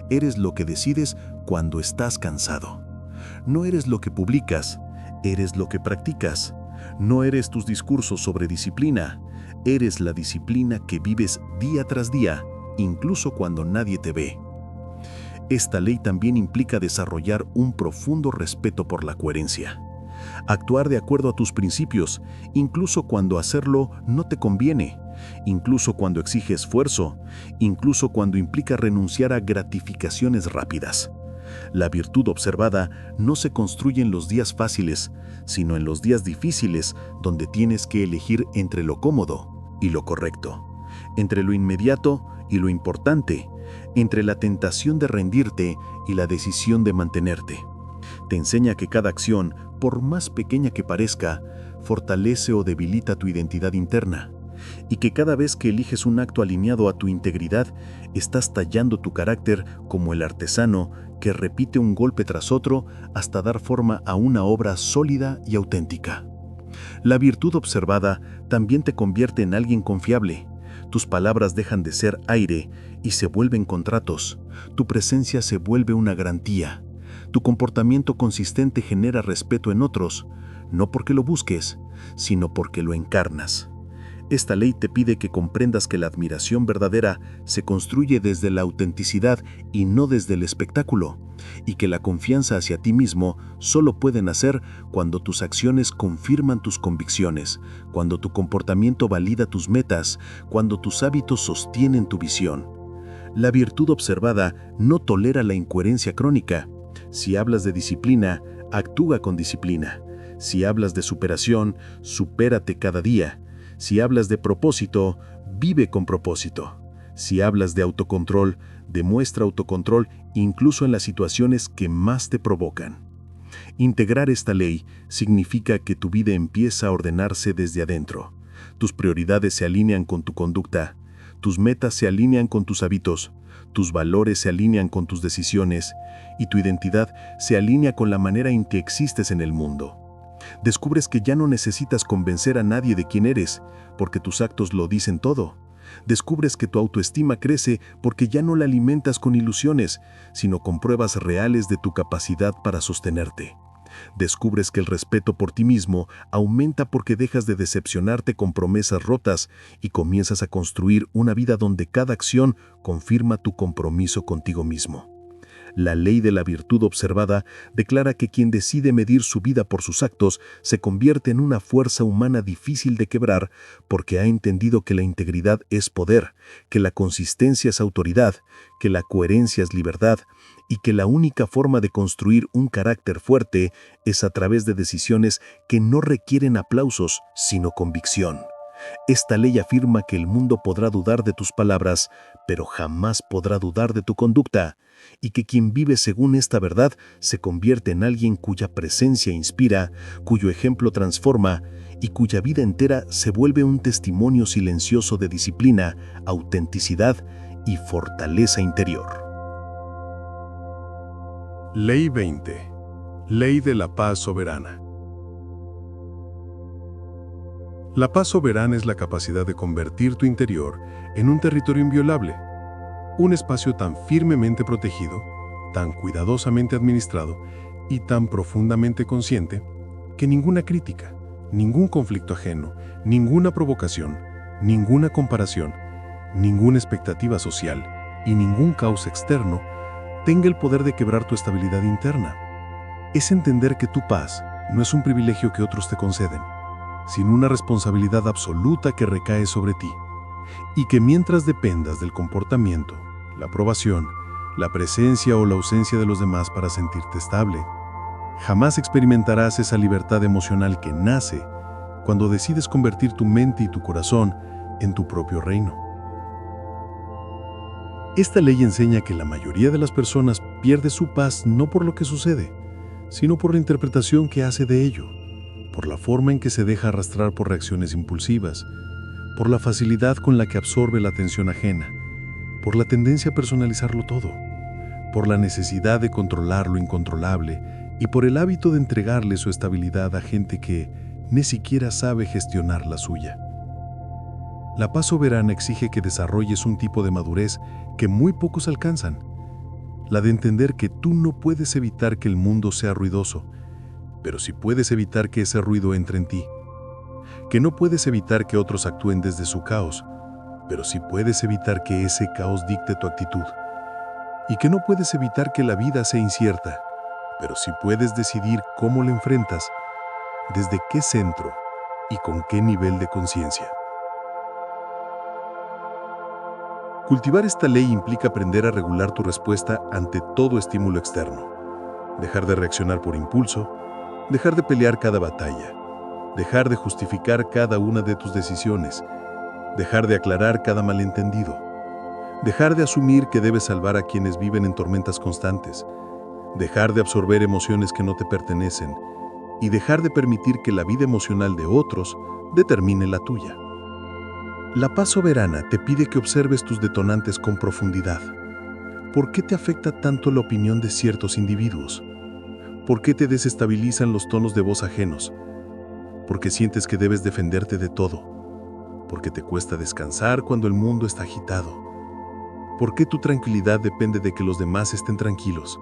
eres lo que decides cuando estás cansado. No eres lo que publicas, eres lo que practicas. No eres tus discursos sobre disciplina, eres la disciplina que vives día tras día, incluso cuando nadie te ve. Esta ley también implica desarrollar un profundo respeto por la coherencia. Actuar de acuerdo a tus principios, incluso cuando hacerlo no te conviene, incluso cuando exige esfuerzo, incluso cuando implica renunciar a gratificaciones rápidas. La virtud observada no se construye en los días fáciles, sino en los días difíciles, donde tienes que elegir entre lo cómodo y lo correcto, entre lo inmediato y lo importante, entre la tentación de rendirte y la decisión de mantenerte. Te enseña que cada acción, por más pequeña que parezca, fortalece o debilita tu identidad interna, y que cada vez que eliges un acto alineado a tu integridad, estás tallando tu carácter como el artesano que repite un golpe tras otro hasta dar forma a una obra sólida y auténtica. La virtud observada también te convierte en alguien confiable. Tus palabras dejan de ser aire y se vuelven contratos. Tu presencia se vuelve una garantía. Tu comportamiento consistente genera respeto en otros, no porque lo busques, sino porque lo encarnas. Esta ley te pide que comprendas que la admiración verdadera se construye desde la autenticidad y no desde el espectáculo, y que la confianza hacia ti mismo solo puede nacer cuando tus acciones confirman tus convicciones, cuando tu comportamiento valida tus metas, cuando tus hábitos sostienen tu visión. La virtud observada no tolera la incoherencia crónica. Si hablas de disciplina, actúa con disciplina. Si hablas de superación, supérate cada día. Si hablas de propósito, vive con propósito. Si hablas de autocontrol, demuestra autocontrol incluso en las situaciones que más te provocan. Integrar esta ley significa que tu vida empieza a ordenarse desde adentro. Tus prioridades se alinean con tu conducta. Tus metas se alinean con tus hábitos, tus valores se alinean con tus decisiones y tu identidad se alinea con la manera en que existes en el mundo. Descubres que ya no necesitas convencer a nadie de quién eres, porque tus actos lo dicen todo. Descubres que tu autoestima crece porque ya no la alimentas con ilusiones, sino con pruebas reales de tu capacidad para sostenerte. Descubres que el respeto por ti mismo aumenta porque dejas de decepcionarte con promesas rotas y comienzas a construir una vida donde cada acción confirma tu compromiso contigo mismo. La ley de la virtud observada declara que quien decide medir su vida por sus actos se convierte en una fuerza humana difícil de quebrar porque ha entendido que la integridad es poder, que la consistencia es autoridad, que la coherencia es libertad y que la única forma de construir un carácter fuerte es a través de decisiones que no requieren aplausos, sino convicción. Esta ley afirma que el mundo podrá dudar de tus palabras, pero jamás podrá dudar de tu conducta, y que quien vive según esta verdad se convierte en alguien cuya presencia inspira, cuyo ejemplo transforma y cuya vida entera se vuelve un testimonio silencioso de disciplina, autenticidad y fortaleza interior. Ley 20. Ley de la paz soberana. La paz soberana es la capacidad de convertir tu interior en un territorio inviolable, un espacio tan firmemente protegido, tan cuidadosamente administrado y tan profundamente consciente que ninguna crítica, ningún conflicto ajeno, ninguna provocación, ninguna comparación, ninguna expectativa social y ningún caos externo tenga el poder de quebrar tu estabilidad interna. Es entender que tu paz no es un privilegio que otros te conceden, sino una responsabilidad absoluta que recae sobre ti, y que mientras dependas del comportamiento, la aprobación, la presencia o la ausencia de los demás para sentirte estable, jamás experimentarás esa libertad emocional que nace cuando decides convertir tu mente y tu corazón en tu propio reino. Esta ley enseña que la mayoría de las personas pierde su paz no por lo que sucede, sino por la interpretación que hace de ello, por la forma en que se deja arrastrar por reacciones impulsivas, por la facilidad con la que absorbe la atención ajena, por la tendencia a personalizarlo todo, por la necesidad de controlar lo incontrolable y por el hábito de entregarle su estabilidad a gente que ni siquiera sabe gestionar la suya. La paz soberana exige que desarrolles un tipo de madurez que muy pocos alcanzan, la de entender que tú no puedes evitar que el mundo sea ruidoso, pero sí puedes evitar que ese ruido entre en ti, que no puedes evitar que otros actúen desde su caos, pero sí puedes evitar que ese caos dicte tu actitud, y que no puedes evitar que la vida sea incierta, pero sí puedes decidir cómo la enfrentas, desde qué centro y con qué nivel de conciencia. Cultivar esta ley implica aprender a regular tu respuesta ante todo estímulo externo, dejar de reaccionar por impulso, dejar de pelear cada batalla, dejar de justificar cada una de tus decisiones, dejar de aclarar cada malentendido, dejar de asumir que debes salvar a quienes viven en tormentas constantes, dejar de absorber emociones que no te pertenecen y dejar de permitir que la vida emocional de otros determine la tuya. La paz soberana te pide que observes tus detonantes con profundidad. ¿Por qué te afecta tanto la opinión de ciertos individuos? ¿Por qué te desestabilizan los tonos de voz ajenos? ¿Por qué sientes que debes defenderte de todo? ¿Por qué te cuesta descansar cuando el mundo está agitado? ¿Por qué tu tranquilidad depende de que los demás estén tranquilos?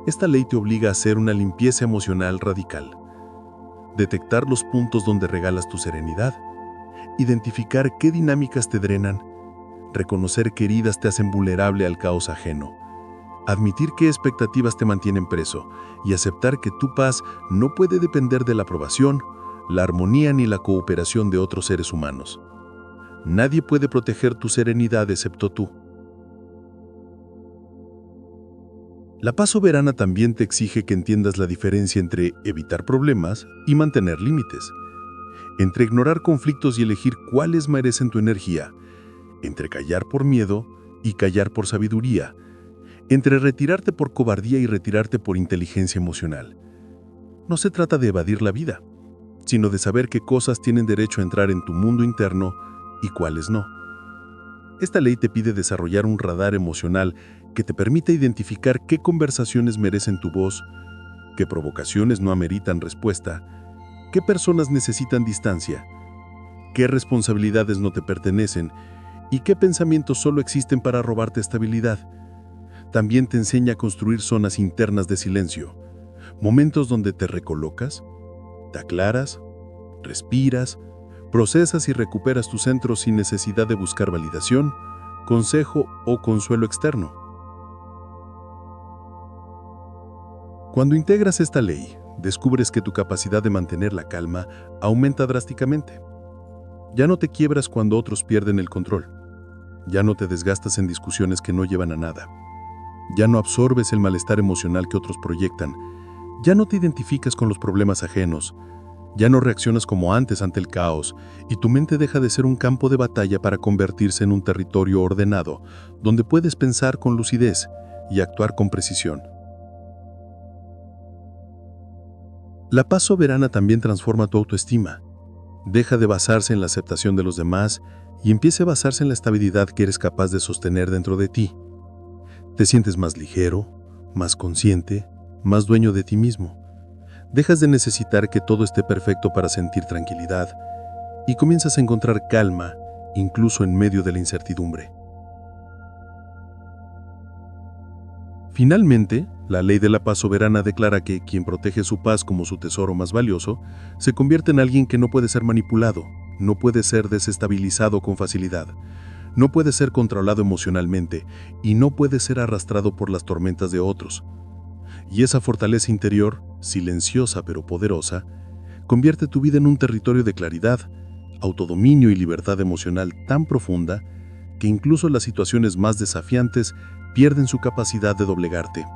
Esta ley te obliga a hacer una limpieza emocional radical. Detectar los puntos donde regalas tu serenidad, identificar qué dinámicas te drenan, reconocer qué heridas te hacen vulnerable al caos ajeno, admitir qué expectativas te mantienen preso y aceptar que tu paz no puede depender de la aprobación, la armonía ni la cooperación de otros seres humanos. Nadie puede proteger tu serenidad excepto tú. La paz soberana también te exige que entiendas la diferencia entre evitar problemas y mantener límites, entre ignorar conflictos y elegir cuáles merecen tu energía, entre callar por miedo y callar por sabiduría, entre retirarte por cobardía y retirarte por inteligencia emocional. No se trata de evadir la vida, sino de saber qué cosas tienen derecho a entrar en tu mundo interno y cuáles no. Esta ley te pide desarrollar un radar emocional que te permita identificar qué conversaciones merecen tu voz, qué provocaciones no ameritan respuesta, qué personas necesitan distancia, qué responsabilidades no te pertenecen y qué pensamientos solo existen para robarte estabilidad. También te enseña a construir zonas internas de silencio, momentos donde te recolocas, te aclaras, respiras, procesas y recuperas tu centro sin necesidad de buscar validación, consejo o consuelo externo. Cuando integras esta ley, descubres que tu capacidad de mantener la calma aumenta drásticamente. Ya no te quiebras cuando otros pierden el control. Ya no te desgastas en discusiones que no llevan a nada. Ya no absorbes el malestar emocional que otros proyectan. Ya no te identificas con los problemas ajenos. Ya no reaccionas como antes ante el caos, y tu mente deja de ser un campo de batalla para convertirse en un territorio ordenado, donde puedes pensar con lucidez y actuar con precisión. La paz soberana también transforma tu autoestima. Deja de basarse en la aceptación de los demás y empieza a basarse en la estabilidad que eres capaz de sostener dentro de ti. Te sientes más ligero, más consciente, más dueño de ti mismo. Dejas de necesitar que todo esté perfecto para sentir tranquilidad y comienzas a encontrar calma, incluso en medio de la incertidumbre. Finalmente, la ley de la paz soberana declara que quien protege su paz como su tesoro más valioso, se convierte en alguien que no puede ser manipulado, no puede ser desestabilizado con facilidad, no puede ser controlado emocionalmente y no puede ser arrastrado por las tormentas de otros. Y esa fortaleza interior, silenciosa pero poderosa, convierte tu vida en un territorio de claridad, autodominio y libertad emocional tan profunda que incluso las situaciones más desafiantes pierden su capacidad de doblegarte.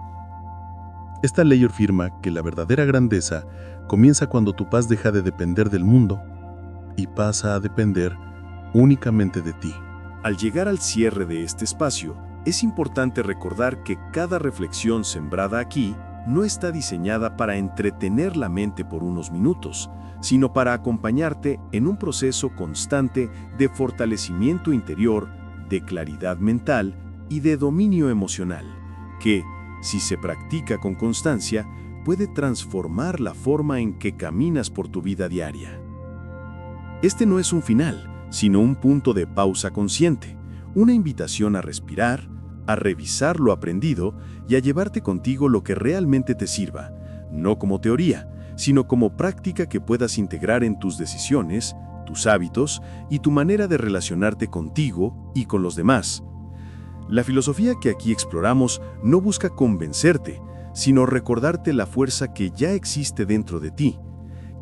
Esta ley afirma que la verdadera grandeza comienza cuando tu paz deja de depender del mundo y pasa a depender únicamente de ti. Al llegar al cierre de este espacio, es importante recordar que cada reflexión sembrada aquí no está diseñada para entretener la mente por unos minutos, sino para acompañarte en un proceso constante de fortalecimiento interior, de claridad mental y de dominio emocional, que, si se practica con constancia, puede transformar la forma en que caminas por tu vida diaria. Este no es un final, sino un punto de pausa consciente, una invitación a respirar, a revisar lo aprendido y a llevarte contigo lo que realmente te sirva, no como teoría, sino como práctica que puedas integrar en tus decisiones, tus hábitos y tu manera de relacionarte contigo y con los demás. La filosofía que aquí exploramos no busca convencerte, sino recordarte la fuerza que ya existe dentro de ti.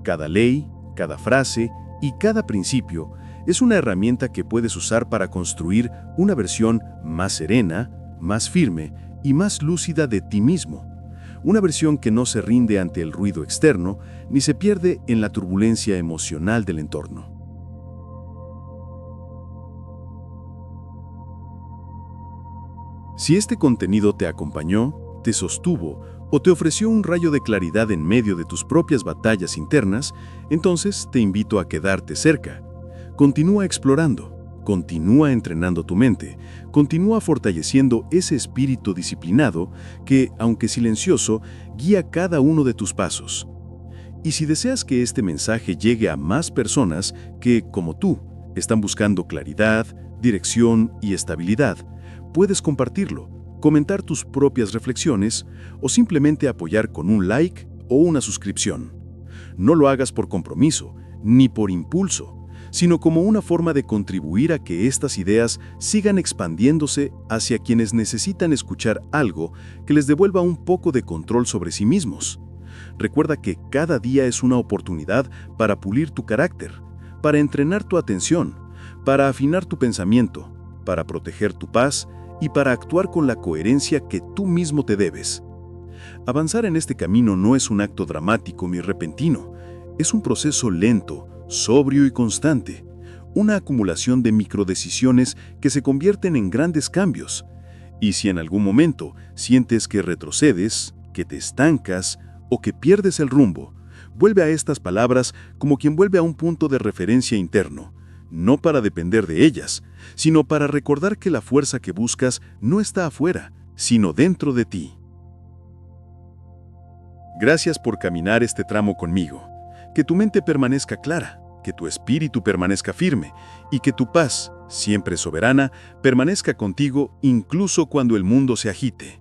Cada ley, cada frase y cada principio es una herramienta que puedes usar para construir una versión más serena, más firme y más lúcida de ti mismo. Una versión que no se rinde ante el ruido externo ni se pierde en la turbulencia emocional del entorno. Si este contenido te acompañó, te sostuvo o te ofreció un rayo de claridad en medio de tus propias batallas internas, entonces te invito a quedarte cerca. Continúa explorando, continúa entrenando tu mente, continúa fortaleciendo ese espíritu disciplinado que, aunque silencioso, guía cada uno de tus pasos. Y si deseas que este mensaje llegue a más personas que, como tú, están buscando claridad, dirección y estabilidad, puedes compartirlo, comentar tus propias reflexiones o simplemente apoyar con un like o una suscripción. No lo hagas por compromiso, ni por impulso, sino como una forma de contribuir a que estas ideas sigan expandiéndose hacia quienes necesitan escuchar algo que les devuelva un poco de control sobre sí mismos. Recuerda que cada día es una oportunidad para pulir tu carácter, para entrenar tu atención, para afinar tu pensamiento, para proteger tu paz y para actuar con la coherencia que tú mismo te debes. Avanzar en este camino no es un acto dramático ni repentino, es un proceso lento, sobrio y constante, una acumulación de microdecisiones que se convierten en grandes cambios. Y si en algún momento sientes que retrocedes, que te estancas o que pierdes el rumbo, vuelve a estas palabras como quien vuelve a un punto de referencia interno. no para depender de ellas, sino para recordar que la fuerza que buscas no está afuera, sino dentro de ti. Gracias por caminar este tramo conmigo. Que tu mente permanezca clara, que tu espíritu permanezca firme y que tu paz, siempre soberana, permanezca contigo incluso cuando el mundo se agite.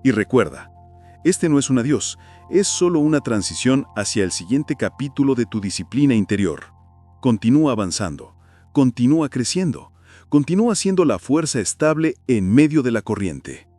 Y recuerda, este no es un adiós, es solo una transición hacia el siguiente capítulo de tu disciplina interior. Continúa avanzando, continúa creciendo, continúa siendo la fuerza estable en medio de la corriente.